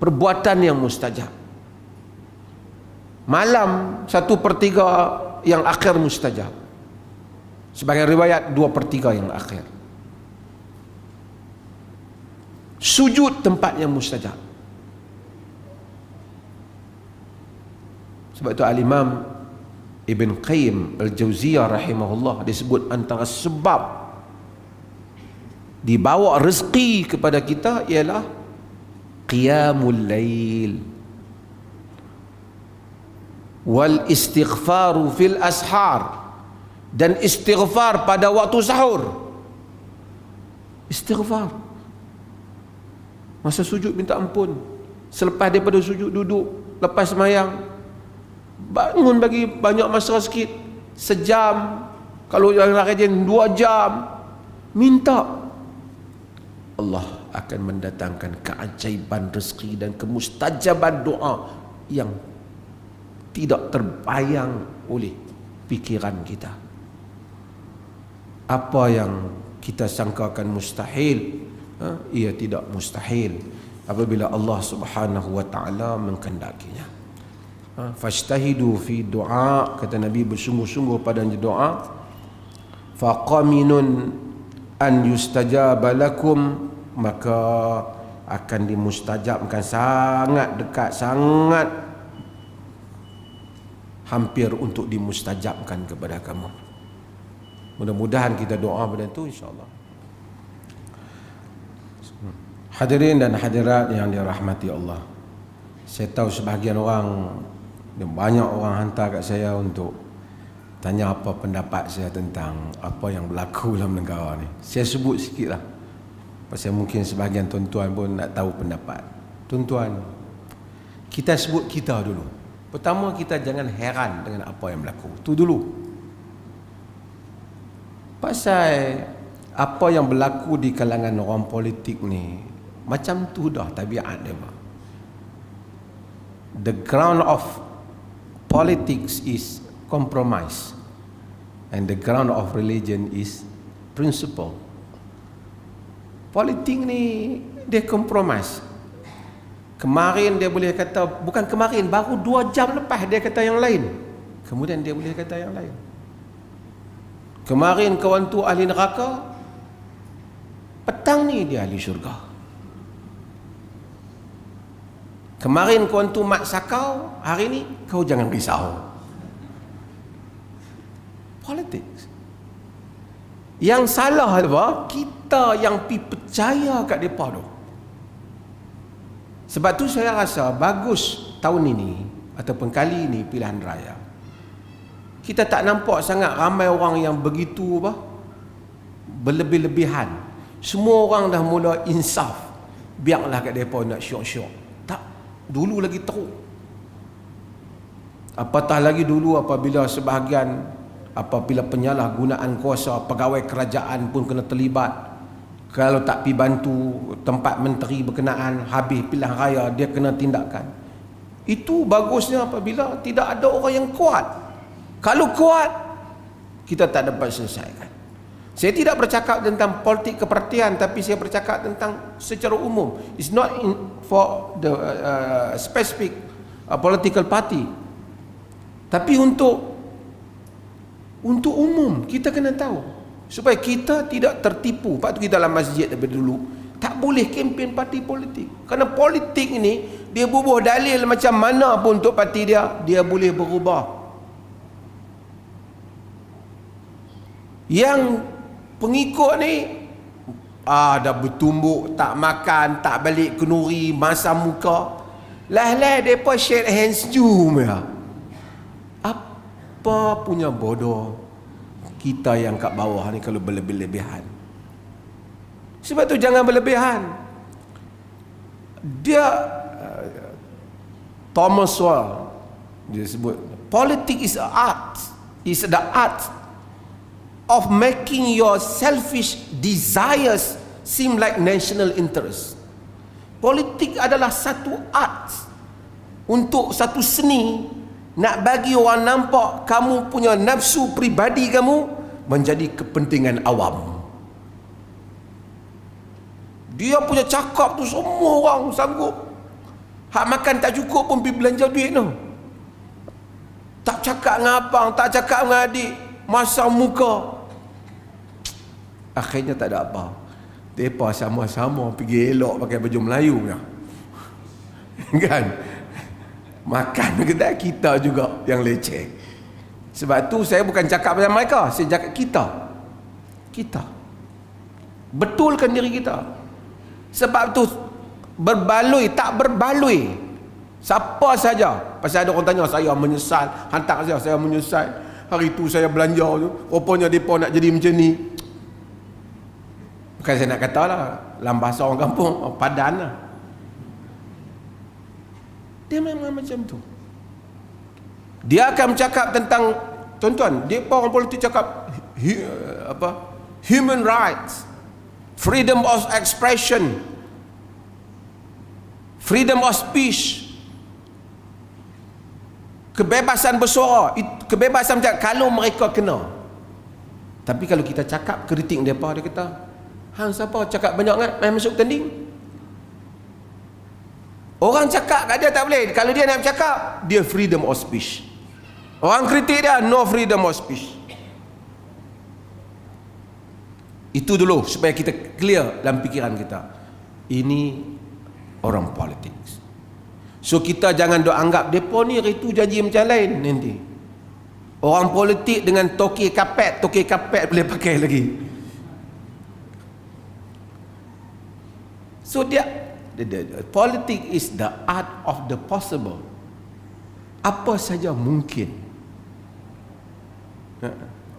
perbuatan yang mustajab. Malam 1/3 yang akhir mustajab. Sebagai riwayat 2/3 yang akhir. Sujud tempat yang mustajab. Sebab itu Al-Imam Ibn Qayyim Al-Jauziyah rahimahullah disebut antara sebab dibawa rezeki kepada kita ialah qiyamul lail wal istighfaru fil ashar, dan istighfar pada waktu sahur. Istighfar masa sujud, minta ampun. Selepas daripada sujud duduk, lepas semayang bangun bagi banyak masa sikit, sejam, kalau yang rajin 2 jam, minta. Allah akan mendatangkan keajaiban rezeki dan kemustajaban doa yang tidak terbayang oleh fikiran kita. Apa yang kita sangkakan mustahil, ia tidak mustahil apabila Allah Subhanahu wa taala mengkendakinya. Fajtahidu fi doa, kata Nabi, bersungguh-sungguh pada doa. Faqaminun an yustajaba lakum, maka akan dimustajabkan, sangat dekat, sangat hampir untuk dimustajabkan kepada kamu. Mudah-mudahan kita doa pada itu, insya-Allah. Hadirin dan hadirat yang dirahmati Allah, saya tahu sebahagian orang, banyak orang hantar kat saya untuk tanya apa pendapat saya tentang apa yang berlaku dalam negara ni. Saya sebut sikit lah, pasal mungkin sebahagian tuan-tuan pun nak tahu pendapat. Tuan-tuan, kita sebut kita dulu. Pertama, kita jangan heran dengan apa yang berlaku. Itu dulu. Pasal apa yang berlaku di kalangan orang politik ni, macam tu dah tabiat dia. The ground of politics is compromise, and the ground of religion is principle. Politik ni dia compromise. Kemarin dia boleh kata, bukan kemarin, baru 2 jam lepas dia kata yang lain, kemudian dia boleh kata yang lain. Kemarin kawan tu ahli neraka, petang ni dia ahli syurga. Kemarin kawan tu mak sakau, hari ni kau jangan risau. Politics. Yang salah apa? Kita yang pi percaya kat depa tu. Sebab tu saya rasa bagus tahun ini ataupun kali ini pilihan raya, kita tak nampak sangat ramai orang yang begitu berlebih-lebihan. Semua orang dah mula insaf, biarlah kat depa nak syok-syok. Tak, dulu lagi teruk. Apatah lagi dulu apabila sebahagian apabila penyalahgunaan kuasa, pegawai kerajaan pun kena terlibat. Kalau tak pergi bantu tempat menteri berkenaan, habis pilihan raya, dia kena tindakan. Itu bagusnya apabila tidak ada orang yang kuat. Kalau kuat, kita tak dapat selesaikan. Saya tidak bercakap tentang politik kepartian, tapi saya bercakap tentang secara umum. It's not for the specific political party. Tapi untuk umum, kita kena tahu. Supaya kita tidak tertipu. Sebab tu kita dalam masjid daripada dulu tak boleh kempen parti politik. Kerana politik ini, dia bubuh dalil macam mana pun untuk parti dia boleh berubah. Yang pengikut ni dah bertumbuk, tak makan, tak balik kenuri, masam muka. Lah mereka shake hands jom ya. Apa punya bodoh kita yang kat bawah ni kalau berlebih-lebihan. Sebab tu jangan berlebihan. Dia Thomas Sowell dia sebut politics is a art, is the art of making your selfish desires seem like national interest. Politik adalah satu art, untuk satu seni nak bagi orang nampak kamu punya nafsu pribadi kamu menjadi kepentingan awam. Dia punya cakap tu semua orang sanggup. Hak makan tak cukup pun pergi belanja duit tu. Tak cakap dengan abang, tak cakap dengan adik, masam muka. Akhirnya tak ada apa. Mereka sama-sama pergi elok pakai baju Melayu punya. Kan? Makan kedai kita juga yang leceh. Sebab tu saya bukan cakap pasal mereka, saya cakap kita betulkan diri kita. Sebab tu berbaloi tak berbaloi siapa saja. Pasal ada orang tanya saya menyesal, hantar saya menyesal hari tu saya belanja tu, rupanya mereka nak jadi macam ni. Bukan saya nak kata lah, dalam bahasa orang kampung, padan lah. Dia memang macam tu. Dia akan bercakap tentang, tuan-tuan, dia orang politik cakap human rights, freedom of expression, freedom of speech, kebebasan bersuara, kebebasan macam kalau mereka kena. Tapi kalau kita cakap kritik mereka, dia kata, hang siapa cakap banyak kan, main masuk tanding. Orang cakap kat dia tak boleh. Kalau dia nak bercakap, dia freedom of speech. Orang kritik dia, no freedom of speech. Itu dulu supaya kita clear dalam fikiran kita. Ini orang politik. So kita jangan dok anggap depa ni hari tu janji macam lain nanti. Orang politik dengan toke kapet boleh pakai lagi. So politik is the art of the possible. Apa saja mungkin.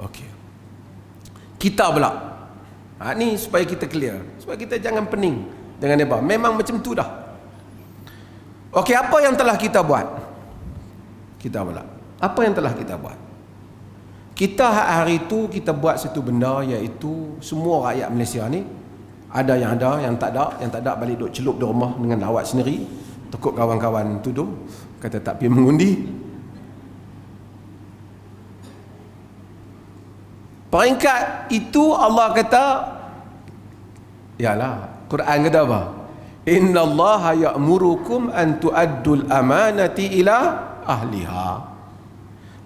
Okey. Kita pula. Ni supaya kita clear, supaya kita jangan pening dengan depa. Memang macam tu dah. Okey, apa yang telah kita buat? Kita pula. Apa yang telah kita buat? Kita hari itu kita buat satu benda, iaitu semua rakyat Malaysia ni ada, yang tak ada balik duk celup di rumah dengan lawat sendiri. Takut kawan-kawan tuduh kata tak pergi mengundi. Peringkat itu Allah kata, yalah, Quran kata apa? Innallaha ya'murukum an tu'addul amanati ila ahliha.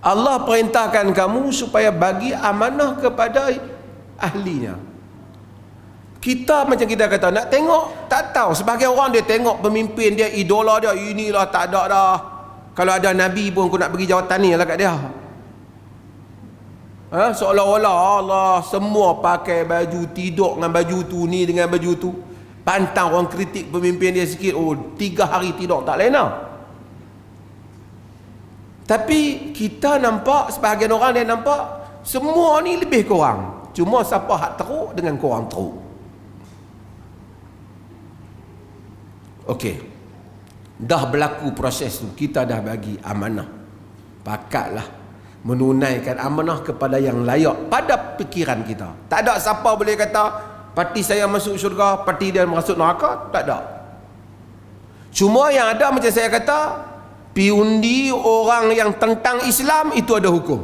Allah perintahkan kamu supaya bagi amanah kepada ahlinya. Kita macam kita kata nak tengok, tak tahu. Sebagai orang dia tengok pemimpin dia, idola dia, inilah tak ada dah. Kalau ada Nabi pun aku nak bagi jawatan ni lah kat dia. Seolah-olah Allah semua pakai baju, tidur dengan baju tu, ni dengan baju tu. Pantang orang kritik pemimpin dia sikit, 3 hari tidur tak lain lah. Tapi kita nampak, sebahagian orang dia nampak semua ni lebih kurang. Cuma siapa hak teruk dengan korang teruk. Okey, dah berlaku proses tu, kita dah bagi amanah, pakatlah. menunaikan amanah kepada yang layak pada fikiran kita. Tak ada siapa boleh kata parti saya masuk syurga, parti dia masuk neraka. Tak ada. Cuma yang ada macam saya kata, pi undi orang yang tentang Islam itu ada hukum.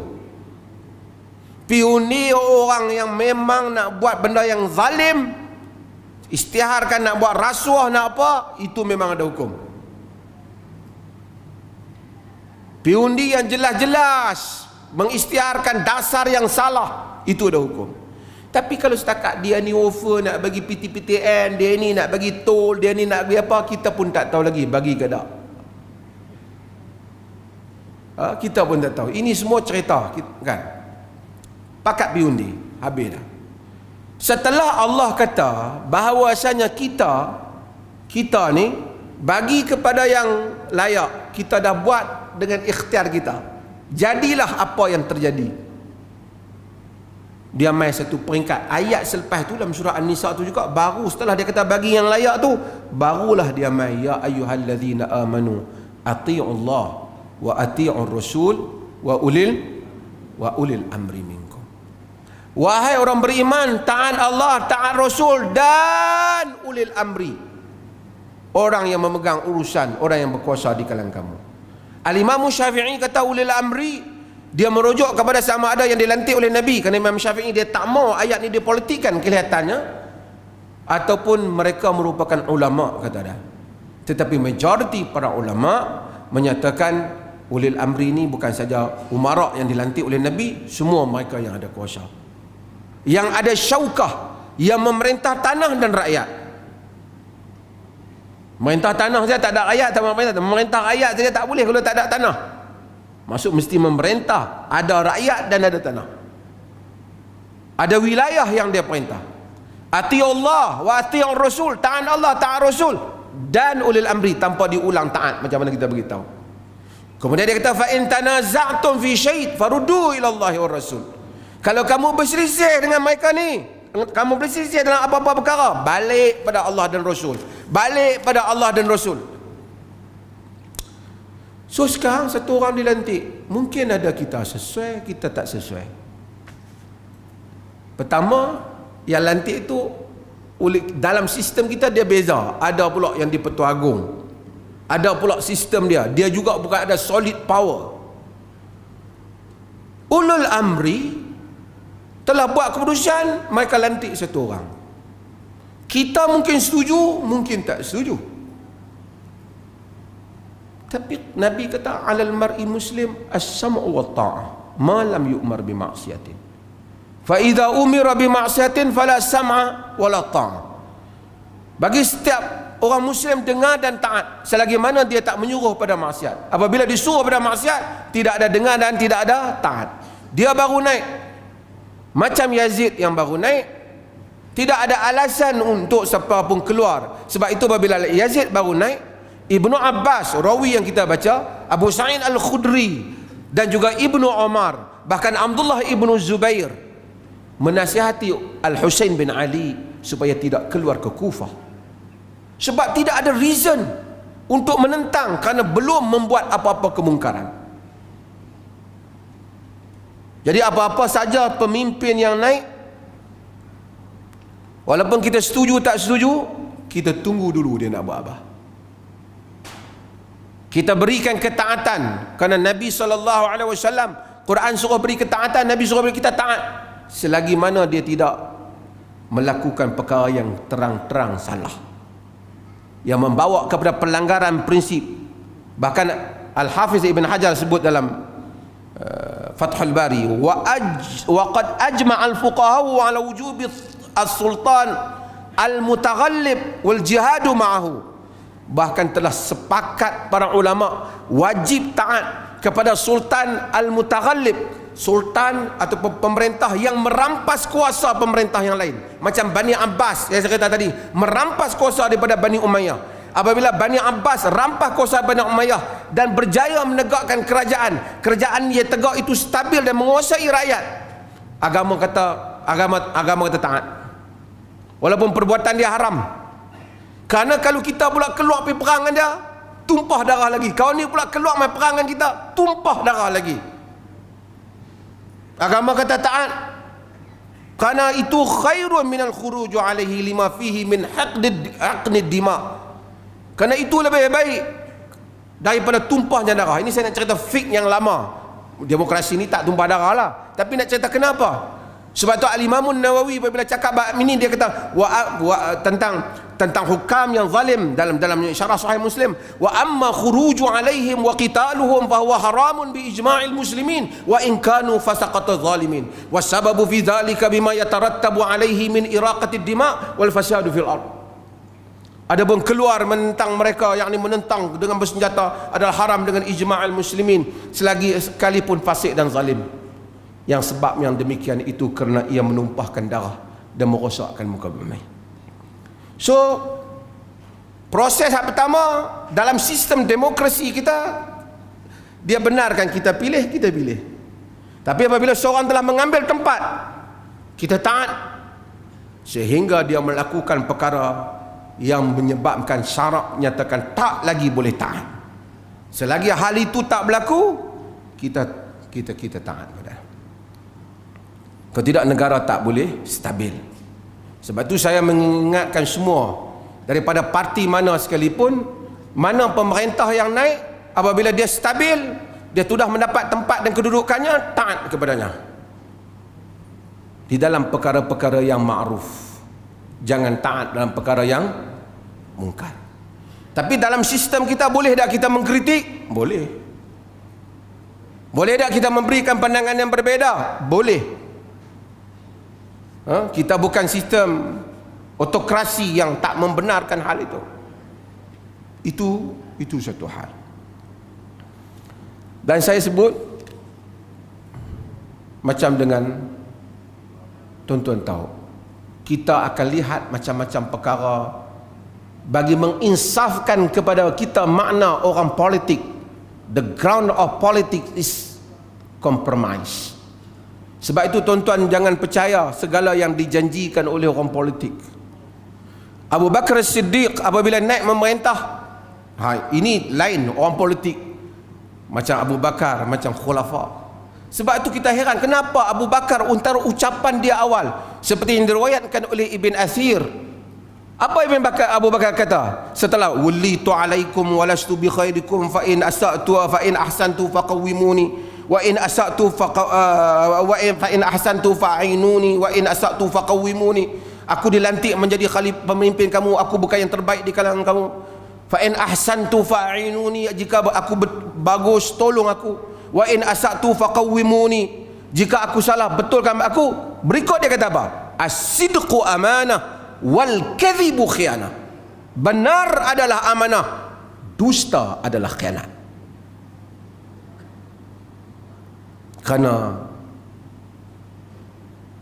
Pi undi orang yang memang nak buat benda yang zalim, istiharkan nak buat rasuah nak apa, itu memang ada hukum. Pi undi yang jelas-jelas mengistiharkan dasar yang salah, itu ada hukum. Tapi kalau setakat dia ni offer nak bagi PTPTN, dia ni nak bagi tol, dia ni nak bagi apa, kita pun tak tahu lagi bagi ke tak. Kita pun tak tahu. Ini semua cerita kan. Pakat piundi, habis dah. Setelah Allah kata bahawasanya kita ni bagi kepada yang layak, kita dah buat dengan ikhtiar kita. Jadilah apa yang terjadi. Dia mai satu peringkat. Ayat selepas tu dalam surah An-Nisa tu juga, baru setelah dia kata bagi yang layak tu, barulah dia mai, ya ayyuhallazina amanu atii'ullah wa atii'ur rasul wa ulil amri minkum. Wahai orang beriman, taat Allah, taat Rasul dan ulil amri, orang yang memegang urusan, orang yang berkuasa di kalangan kamu. Al-Imam Syafi'i kata ulil amri, dia merujuk kepada sama ada yang dilantik oleh Nabi, kerana Imam Syafi'i dia tak mau ayat ni dipolitikan kelihatannya, ataupun mereka merupakan ulama, kata dia. Tetapi majoriti para ulama menyatakan ulil amri ni bukan saja umara yang dilantik oleh Nabi, semua mereka yang ada kuasa, yang ada syaukah, yang memerintah tanah dan rakyat. Memerintah tanah saja tak ada rakyat, tak memerintah. Memerintah rakyat saja tak boleh kalau tak ada tanah. Maksud mesti memerintah, ada rakyat dan ada tanah, ada wilayah yang dia perintah. Atiullah wa atiur rasul, taat Allah, taat Rasul dan ulil amri, tanpa diulang taat macam mana kita beritahu. Kemudian dia kata fa in tanaza'tum fi syai' faruddu ila Allahi war Rasul. Kalau kamu berselisih dengan mereka ni, kamu berselisih dalam apa-apa perkara, balik pada Allah dan Rasul, balik pada Allah dan Rasul. So sekarang satu orang dilantik, mungkin ada kita sesuai, kita tak sesuai. Pertama, yang lantik itu dalam sistem kita dia beza. Ada pula yang di Pertua Agong, ada pula sistem dia juga bukan ada solid power. Ulul amri telah buat keputusan, mereka lantik satu orang. Kita mungkin setuju, mungkin tak setuju. Tapi Nabi kata alal mar'i muslim as-sam'u wa ta'ah ma lam yu'mar bi ma'siyatin. Fa idza umira bi ma'siyatin fala sam'a wala ta'ah. Bagi setiap orang muslim dengar dan taat selagi mana dia tak menyuruh pada maksiat. Apabila disuruh pada maksiat, tidak ada dengar dan tidak ada taat. Dia baru naik. Macam Yazid yang baru naik, tidak ada alasan untuk siapa pun keluar. Sebab itu apabila Yazid baru naik, Ibnu Abbas, rawi yang kita baca, Abu Sa'id Al-Khudri dan juga Ibnu Umar, bahkan Abdullah Ibnu Zubair menasihati Al-Husain bin Ali supaya tidak keluar ke Kufah. Sebab tidak ada reason untuk menentang, kerana belum membuat apa-apa kemungkaran. Jadi apa-apa saja pemimpin yang naik, walaupun kita setuju tak setuju, kita tunggu dulu dia nak buat apa. Kita berikan ketaatan, kerana Nabi SAW, Quran suruh beri ketaatan, Nabi suruh beri kita taat selagi mana dia tidak melakukan perkara yang terang-terang salah, yang membawa kepada pelanggaran prinsip. Bahkan Al-Hafiz Ibn Hajar sebut dalam Fathul Bari, wa qad ajma'a al-fuqaha ala wujubi as-sultan al-mutaghallib wal jihadu ma'ahu. Bahkan telah sepakat para ulama wajib taat kepada sultan al-mutaghallib, sultan atau pemerintah yang merampas kuasa pemerintah yang lain, macam Bani Abbas yang saya kata tadi, merampas kuasa daripada Bani Umayyah. Apabila Bani Abbas rampas kuasa Bani Umayyah dan berjaya menegakkan kerajaan yang tegak itu stabil dan menguasai rakyat, agama kata taat, walaupun perbuatan dia haram. Kerana kalau kita pula keluar pergi perang dengan dia, tumpah darah lagi. Kau ni pula keluar main perang dengan kita, tumpah darah lagi. Agama kata taat. Karena itu khairun minal khuruju alaihi lima fihi min haqnid dima. Karena itu lebih baik daripada tumpahnya darah. Ini saya nak cerita fik yang lama. Demokrasi ni tak tumpah darah lah. Tapi nak cerita kenapa? Sebab tu Al-Imam Nawawi bila cakap bab ini dia kata tentang hukam yang zalim dalam syarah Sahih Muslim, wa amma khuruju alaihim wa qitaluhum fa huwa haramun bi ijma'il muslimin wa in kanu fasaqata zalimin was sababu fi dhalika bima yatarattabu alaihi min iraqati ad-dima' wal fasadu fil ard. Adapun keluar menentang mereka, yakni menentang dengan bersenjata, adalah haram dengan ijma'il muslimin selagi sekalipun fasik dan zalim. Yang sebab yang demikian itu kerana ia menumpahkan darah dan merosakkan muka bumi. So, proses yang pertama dalam sistem demokrasi kita, dia benarkan kita pilih, kita pilih. Tapi apabila seorang telah mengambil tempat, kita taat sehingga dia melakukan perkara yang menyebabkan syarak nyatakan tak lagi boleh taat. Selagi hal itu tak berlaku, kita taat pada. Kalau tidak, negara tak boleh stabil. Sebab tu saya mengingatkan semua, daripada parti mana sekalipun, mana pemerintah yang naik, apabila dia stabil, dia sudah mendapat tempat dan kedudukannya, taat kepadanya di dalam perkara-perkara yang ma'ruf. Jangan taat dalam perkara yang mungkar. Tapi dalam sistem kita, boleh tak kita mengkritik? Boleh. Boleh tak kita memberikan pandangan yang berbeza? Boleh. Kita bukan sistem autokrasi yang tak membenarkan hal itu. Itu satu hal. Dan saya sebut macam dengan tuan-tuan tahu, kita akan lihat macam-macam perkara bagi menginsafkan kepada kita makna orang politik. The ground of politics is compromise. Sebab itu tuan-tuan jangan percaya segala yang dijanjikan oleh orang politik. Abu Bakar As-Siddiq apabila naik memerintah, ini lain orang politik macam Abu Bakar, macam khulafa. Sebab itu kita heran kenapa Abu Bakar, antara ucapan dia awal seperti yang diriwayatkan oleh Ibn Athir, apa Abu Bakar kata setelah wallitu alaikum walastu bi khairikum fa in asa'tu fa in ahsantu faqawwimuni wa in asa'tu fa in ahsantu fa'inuni wa in asa'tu faqawwimuni. Aku dilantik menjadi khalifah pemimpin kamu, aku bukan yang terbaik di kalangan kamu. Fa in ahsantu fa'inuni, jika aku bagus tolong aku. Wa in asa'tu faqawwimuni, jika aku salah betulkan aku. Berikut dia kata apa? As-sidqu amanah wal kadhibu khianah. Benar adalah amanah, dusta adalah khianat. Kerana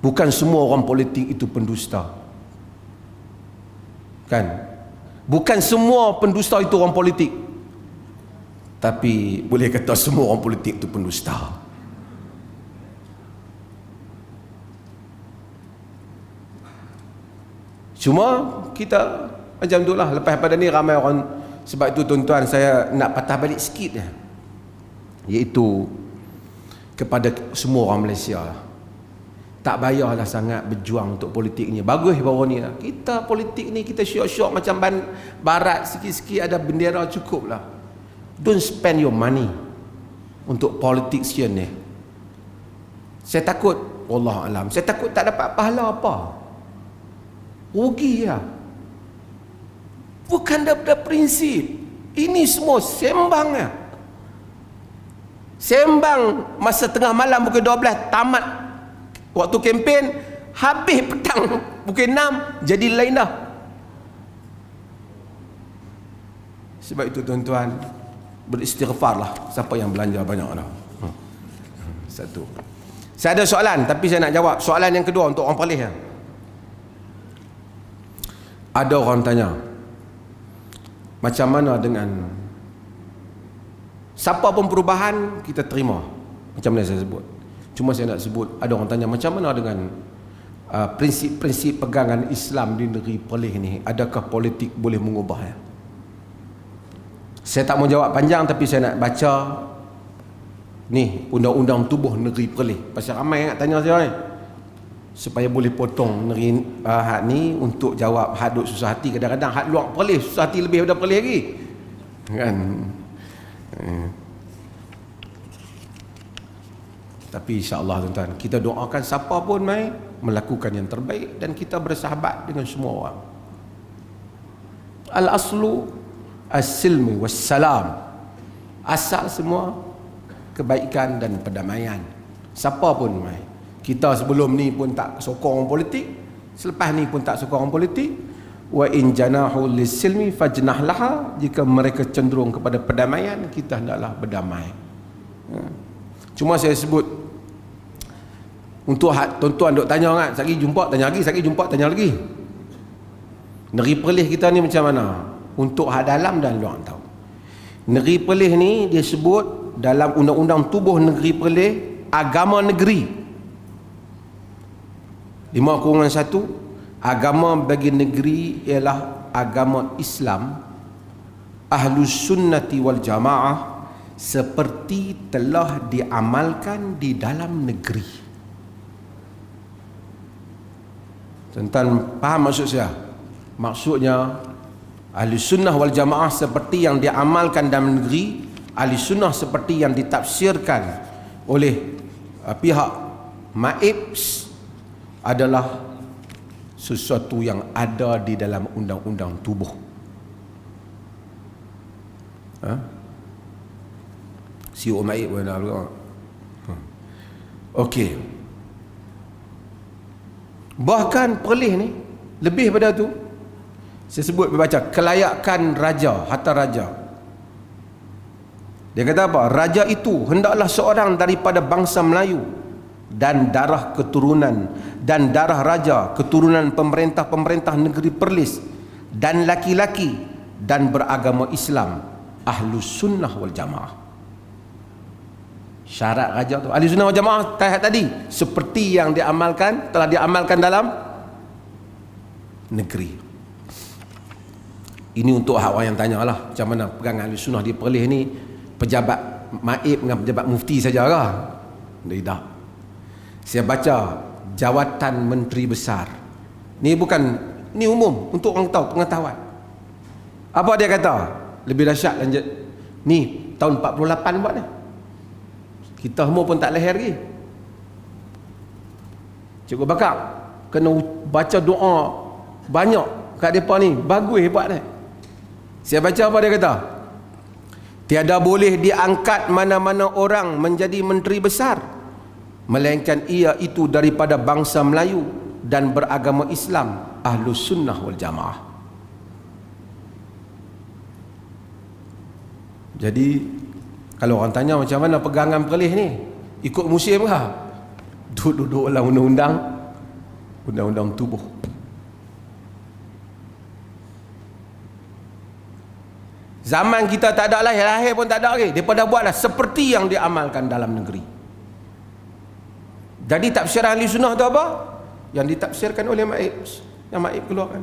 bukan semua orang politik itu pendusta, kan? Bukan semua pendusta itu orang politik, tapi boleh kata semua orang politik itu pendusta. Cuma kita macam itulah. Lepas pada ni ramai orang. Sebab itu tuan-tuan, saya nak patah balik sikit, iaitu kepada semua orang Malaysia, tak payahlah sangat berjuang untuk politik ni. Bagus baru ni lah. Kita politik ni kita syok-syok macam barat, sikit-sikit ada bendera cukup lah. Don't spend your money untuk politician ni. Saya takut, wallah alam, saya takut tak dapat pahala apa. Rugi lah. Bukan daripada prinsip. Ini semua sembang lah. Sembang masa tengah malam pukul 12, tamat waktu kempen, habis petang pukul 6, jadi lain dah. Sebab itu tuan-tuan, beristighfarlah siapa yang belanja banyak dah. Satu. Saya ada soalan, tapi saya nak jawab soalan yang kedua untuk orang Perlis. Ada orang tanya, macam mana dengan siapa pun perubahan kita terima, macam mana saya sebut. Cuma saya nak sebut, ada orang tanya macam mana dengan prinsip-prinsip pegangan Islam di negeri Perlis ni, adakah politik boleh mengubahnya? Saya tak mau jawab panjang, tapi saya nak baca ni undang-undang tubuh negeri Perlis. Pasal ramai nak tanya saya ni, supaya boleh potong negeri hak ni untuk jawab hak duk susah hati. Kadang-kadang hak luar Perlis susah hati lebih daripada Perlis lagi kan. Tapi insya-Allah tuan-tuan, kita doakan siapa pun mai melakukan yang terbaik dan kita bersahabat dengan semua orang. Al-aslu as-silmi was-salam. Asal semua kebaikan dan perdamaian. Siapa pun mai. Kita sebelum ni pun tak sokong orang politik, selepas ni pun tak sokong orang politik. Wa in janahu lis-silmi fajnah laha. Jika mereka cenderung kepada perdamaian, kita hendaklah berdamai. Cuma saya sebut untuk tuan-tuan duk tanya kan, sekali jumpa tanya lagi, sekali jumpa tanya lagi. Negeri Perlis kita ni macam mana? Untuk hak dalam dan luar tahu. Negeri Perlis ni dia sebut dalam undang-undang tubuh negeri Perlis agama negeri. 5-1 agama bagi negeri ialah agama Islam Ahlus Sunnati wal Jamaah seperti telah diamalkan di dalam negeri. Tuan-tuan faham maksud saya? Maksudnya Ahli Sunnah wal Jamaah seperti yang diamalkan dalam negeri, Ahli Sunnah seperti yang ditafsirkan oleh pihak MAIPS adalah sesuatu yang ada di dalam undang-undang tubuh. CEO MAIPS pun dah juga. Okey. Bahkan Perlis ni lebih pada tu, saya sebut baca kelayakan raja, harta raja. Dia kata apa? Raja itu hendaklah seorang daripada bangsa Melayu dan darah keturunan dan darah raja keturunan pemerintah-pemerintah negeri Perlis dan laki-laki dan beragama Islam Ahlus Sunnah wal Jamaah. Syarat raja tu Ahli Sunnah wal Jamaah tadi seperti yang diamalkan, telah diamalkan dalam negeri. Ini untuk orang yang tanyalah macam mana pegangan Ahli Sunnah di Perlis ni, pejabat MAIP dengan pejabat mufti sajakah? Tidak. Saya baca jawatan menteri besar. Ni bukan, ni umum untuk orang tahu, pengetahuan. Apa dia kata? Lebih dahsyat lanjut. Ni tahun 48 buat ni. Kita semua pun tak lahir lagi. Cikgu Bakar kena baca doa banyak kat depa ni, bagus buat ni. Saya baca apa dia kata? Tiada boleh diangkat mana-mana orang menjadi menteri besar melainkan ia itu daripada bangsa Melayu dan beragama Islam Ahlus Sunnah wal Jamaah. Jadi kalau orang tanya macam mana pegangan Perlis ni, ikut musim kah? Duduk dalam undang-undang tubuh. Zaman kita tak ada lahir pun tak ada lagi. Mereka dah buatlah seperti yang diamalkan dalam negeri. Jadi tafsiran Ahli Sunnah tu apa? Yang ditafsirkan oleh MAIP, yang MAIP keluarkan.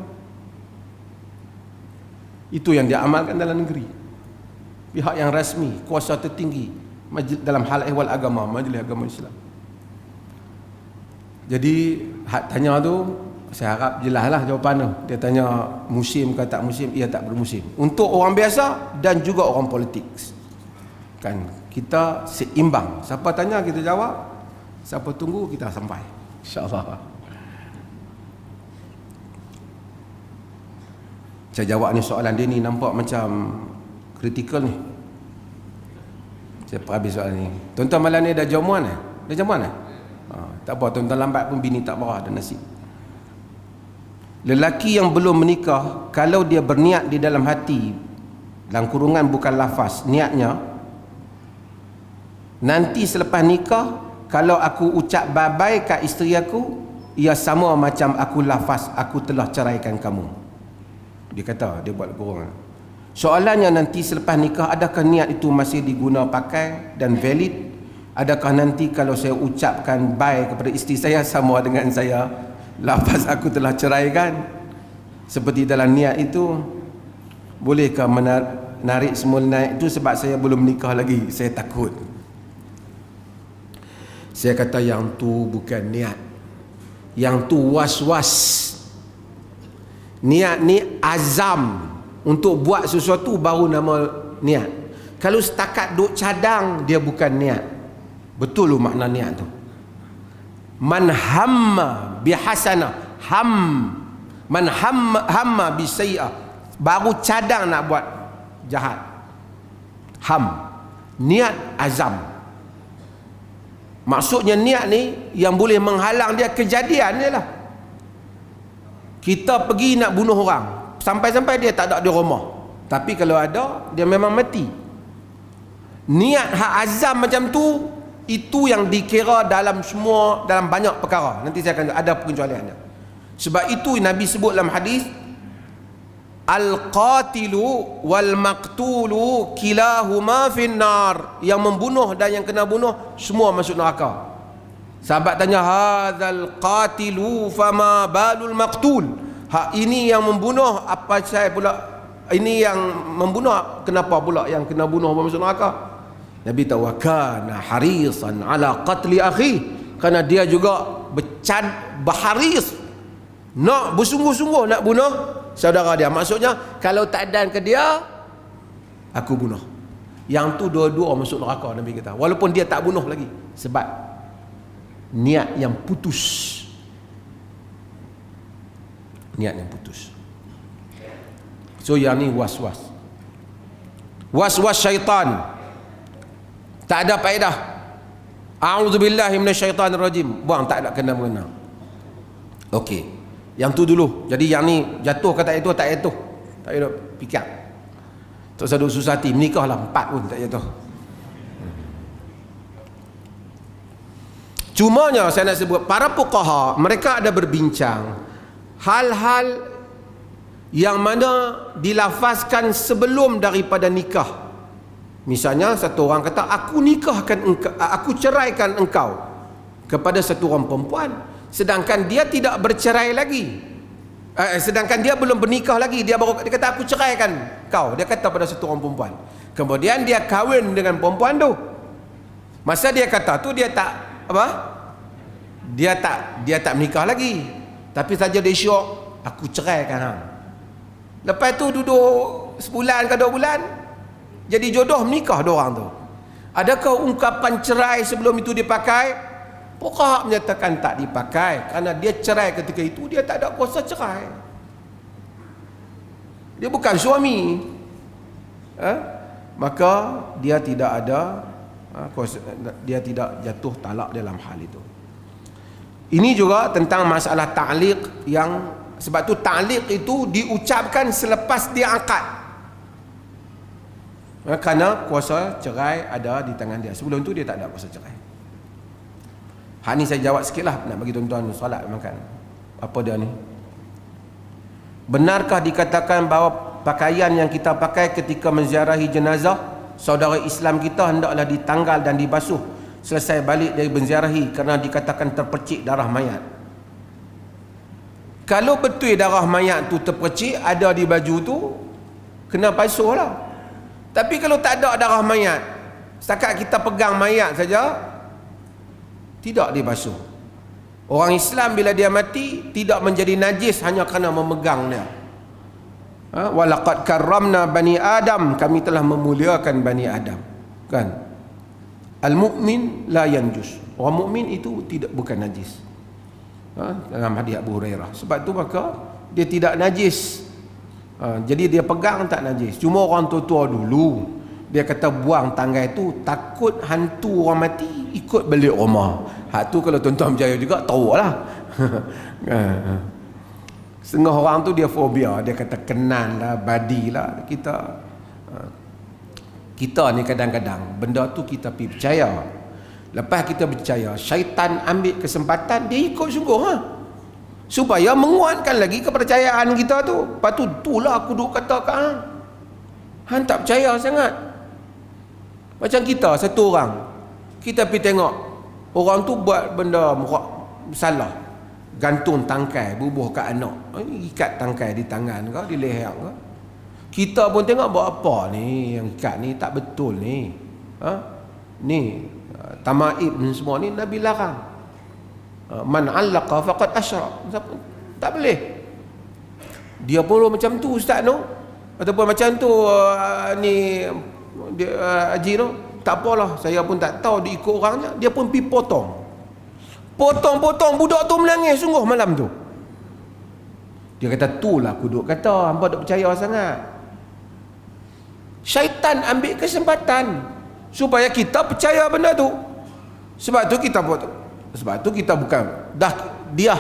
Itu yang diamalkan dalam negeri. Pihak yang rasmi, kuasa tertinggi dalam hal ehwal agama, Majlis Agama Islam. Jadi hak tanya tu saya harap jelaslah jawapan tu. Dia tanya musim ke tak musim, ia tak bermusim. Untuk orang biasa dan juga orang politik. Kan kita seimbang. Siapa tanya kita jawab, siapa tunggu kita sampai. Insya-Allah. Saya jawab ni soalan dia ni nampak macam kritikal ni. Saya habis soalan ni. Tuan-tuan malam ni dah jamuan eh? Dah jamuan eh? Tak apa, tuan-tuan lambat pun bini tak marah, ada nasib. Lelaki yang belum menikah, kalau dia berniat di dalam hati, dalam kurungan bukan lafaz, niatnya, nanti selepas nikah, kalau aku ucap bye-bye kat isteri aku, ia sama macam aku lafaz, aku telah ceraikan kamu. Dia kata, dia buat kurungan. Soalannya nanti selepas nikah, adakah niat itu masih diguna pakai dan valid? Adakah nanti kalau saya ucapkan bye kepada isteri saya sama dengan saya lafaz aku telah ceraikan? Seperti dalam niat itu, bolehkah menarik semula naik itu sebab saya belum nikah lagi, saya takut. Saya kata yang tu bukan niat, yang tu was-was. Niat ni azam untuk buat sesuatu, baru nama niat. Kalau setakat duk cadang, dia bukan niat. Betul lu makna niat tu. Man hamma bihasanah, man hamma bisayyi'ah, baru cadang nak buat jahat. Niat azam. Maksudnya niat ni yang boleh menghalang dia kejadian dia lah. Kita pergi nak bunuh orang, sampai-sampai dia tak ada di rumah, tapi kalau ada, dia memang mati. Niat hak azam macam tu, itu yang dikira dalam banyak perkara. Nanti saya akan ada pengecualiannya. Sebab itu Nabi sebut dalam hadis, al-qatilu wal maqtulu kilahuma finnar. Yang membunuh dan yang kena bunuh semua masuk neraka. Sahabat tanya, hadzal qatilu fama balul maqtul. Hak ini yang membunuh, apa saya pula? Ini yang membunuh, kenapa pula yang kena bunuh masuk neraka? Nabi tahu, kana harisan ala qatli akhi, kerana dia juga berharis, nak bersungguh-sungguh nak bunuh saudara dia. Maksudnya kalau tak dan ke dia, aku bunuh. Yang tu dua-dua masuk neraka, Nabi kata, walaupun dia tak bunuh lagi, sebab niat yang putus. Niat yang putus. So yang ni was-was syaitan, tak ada faedah. A'udzubillahi minasyaitanirrajim, buang, tak ada kena-mengena. Okey, yang tu dulu. Jadi yang ni jatuh ke tak jatuh, tak jatuh, tak ada fikir. Tak usah duk susah hati, menikahlah 4 pun tak jatuh. Cumanya saya nak sebut, para fuqaha mereka ada berbincang hal-hal yang mana dilafazkan sebelum daripada nikah. Misalnya satu orang kata, aku nikahkan engkau, aku ceraikan engkau kepada satu orang perempuan, sedangkan dia tidak bercerai lagi, sedangkan dia belum bernikah lagi, dia kata aku ceraikan kau, dia kata pada satu orang perempuan. Kemudian dia kahwin dengan perempuan tu. Masa dia kata tu, dia tak apa? Dia tak menikah lagi, tapi saja dia syok, aku ceraikan hang. Lepas tu duduk sebulan ke 2 bulan, jadi jodoh, menikah diorang tu. Adakah ungkapan cerai sebelum itu dipakai? Fuqaha menyatakan tak dipakai, kerana dia cerai ketika itu, dia tak ada kuasa cerai. Dia bukan suami, maka dia tidak ada kuasa, dia tidak jatuh talak dalam hal itu. Ini juga tentang masalah ta'liq, yang sebab tu ta'liq itu diucapkan selepas dia akad. Kerana kuasa cerai ada di tangan dia. Sebelum tu dia tak ada kuasa cerai. Hak ni saya jawab sikit lah, nak bagi tuan-tuan solat makan. Apa dia ni? Benarkah dikatakan bahawa pakaian yang kita pakai ketika menziarahi jenazah saudara Islam kita hendaklah ditanggal dan dibasuh selesai balik dari menziarahi, kerana dikatakan terpercik darah mayat? Kalau betul darah mayat tu terpercik ada di baju tu, kena basuh lah. Tapi kalau tak ada darah mayat, setakat kita pegang mayat saja, tidak dibasuh. Orang Islam bila dia mati tidak menjadi najis hanya kerana memegang dia. Walaqad karramna bani Adam, kami telah memuliakan bani Adam. Kan? Al-mu'min la yanjus. Orang mukmin itu bukan najis. Dalam hadis Abu Hurairah. Sebab tu maka dia tidak najis. Jadi dia pegang tak najis. Cuma orang tua-tua dulu, dia kata buang tanggai tu, takut hantu orang mati ikut balik rumah. Hak tu kalau tuan-tuan berjaya juga, tahu lah. Setengah orang tu dia fobia, dia kata kenan lah, badi lah. Kita ni kadang-kadang benda tu kita pergi percaya. Lepas kita percaya, syaitan ambil kesempatan, dia ikut sungguh supaya menguatkan lagi kepercayaan kita tu. Lepas tu, itulah aku duk kata kat hang tak percaya sangat. Macam kita, satu orang, kita pergi tengok orang tu buat benda salah, gantung tangkai bubuh kat anak, ikat tangkai di tangan ke, di leher ke. Kita pun tengok buat apa ni, yang ikat ni tak betul ni. Ni tamaib dan semua ni Nabi larang. Man 'allaqa faqad asyrak. Tak boleh. Dia pun macam tu ustaz tu, ataupun macam tu ni haji tu, tak apalah, saya pun tak tahu dia ikut orangnya, dia pun pergi potong budak tu menangis sungguh malam tu. Dia kata, itulah aku duk kata, hangpa tak percaya sangat. Syaitan ambil kesempatan supaya kita percaya benda tu. Sebab tu kita bukan dia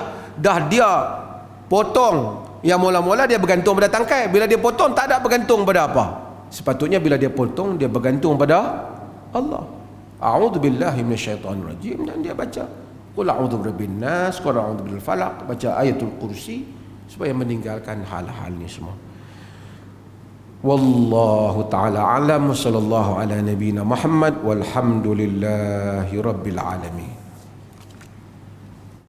potong. Yang mula-mula dia bergantung pada tangkai. Bila dia potong, tak ada bergantung pada apa. Sepatutnya bila dia potong, dia bergantung pada Allah. A'udzubillahi minasyaitonirrajim. Dan dia baca qul a'udzu birabbin nas, qul a'udzu birabbil falaq, baca ayatul kursi, supaya meninggalkan hal-hal ni semua. Wallahu ta'ala alam. Sallallahu ala nabiyina Muhammad walhamdulillahi rabbil alamin.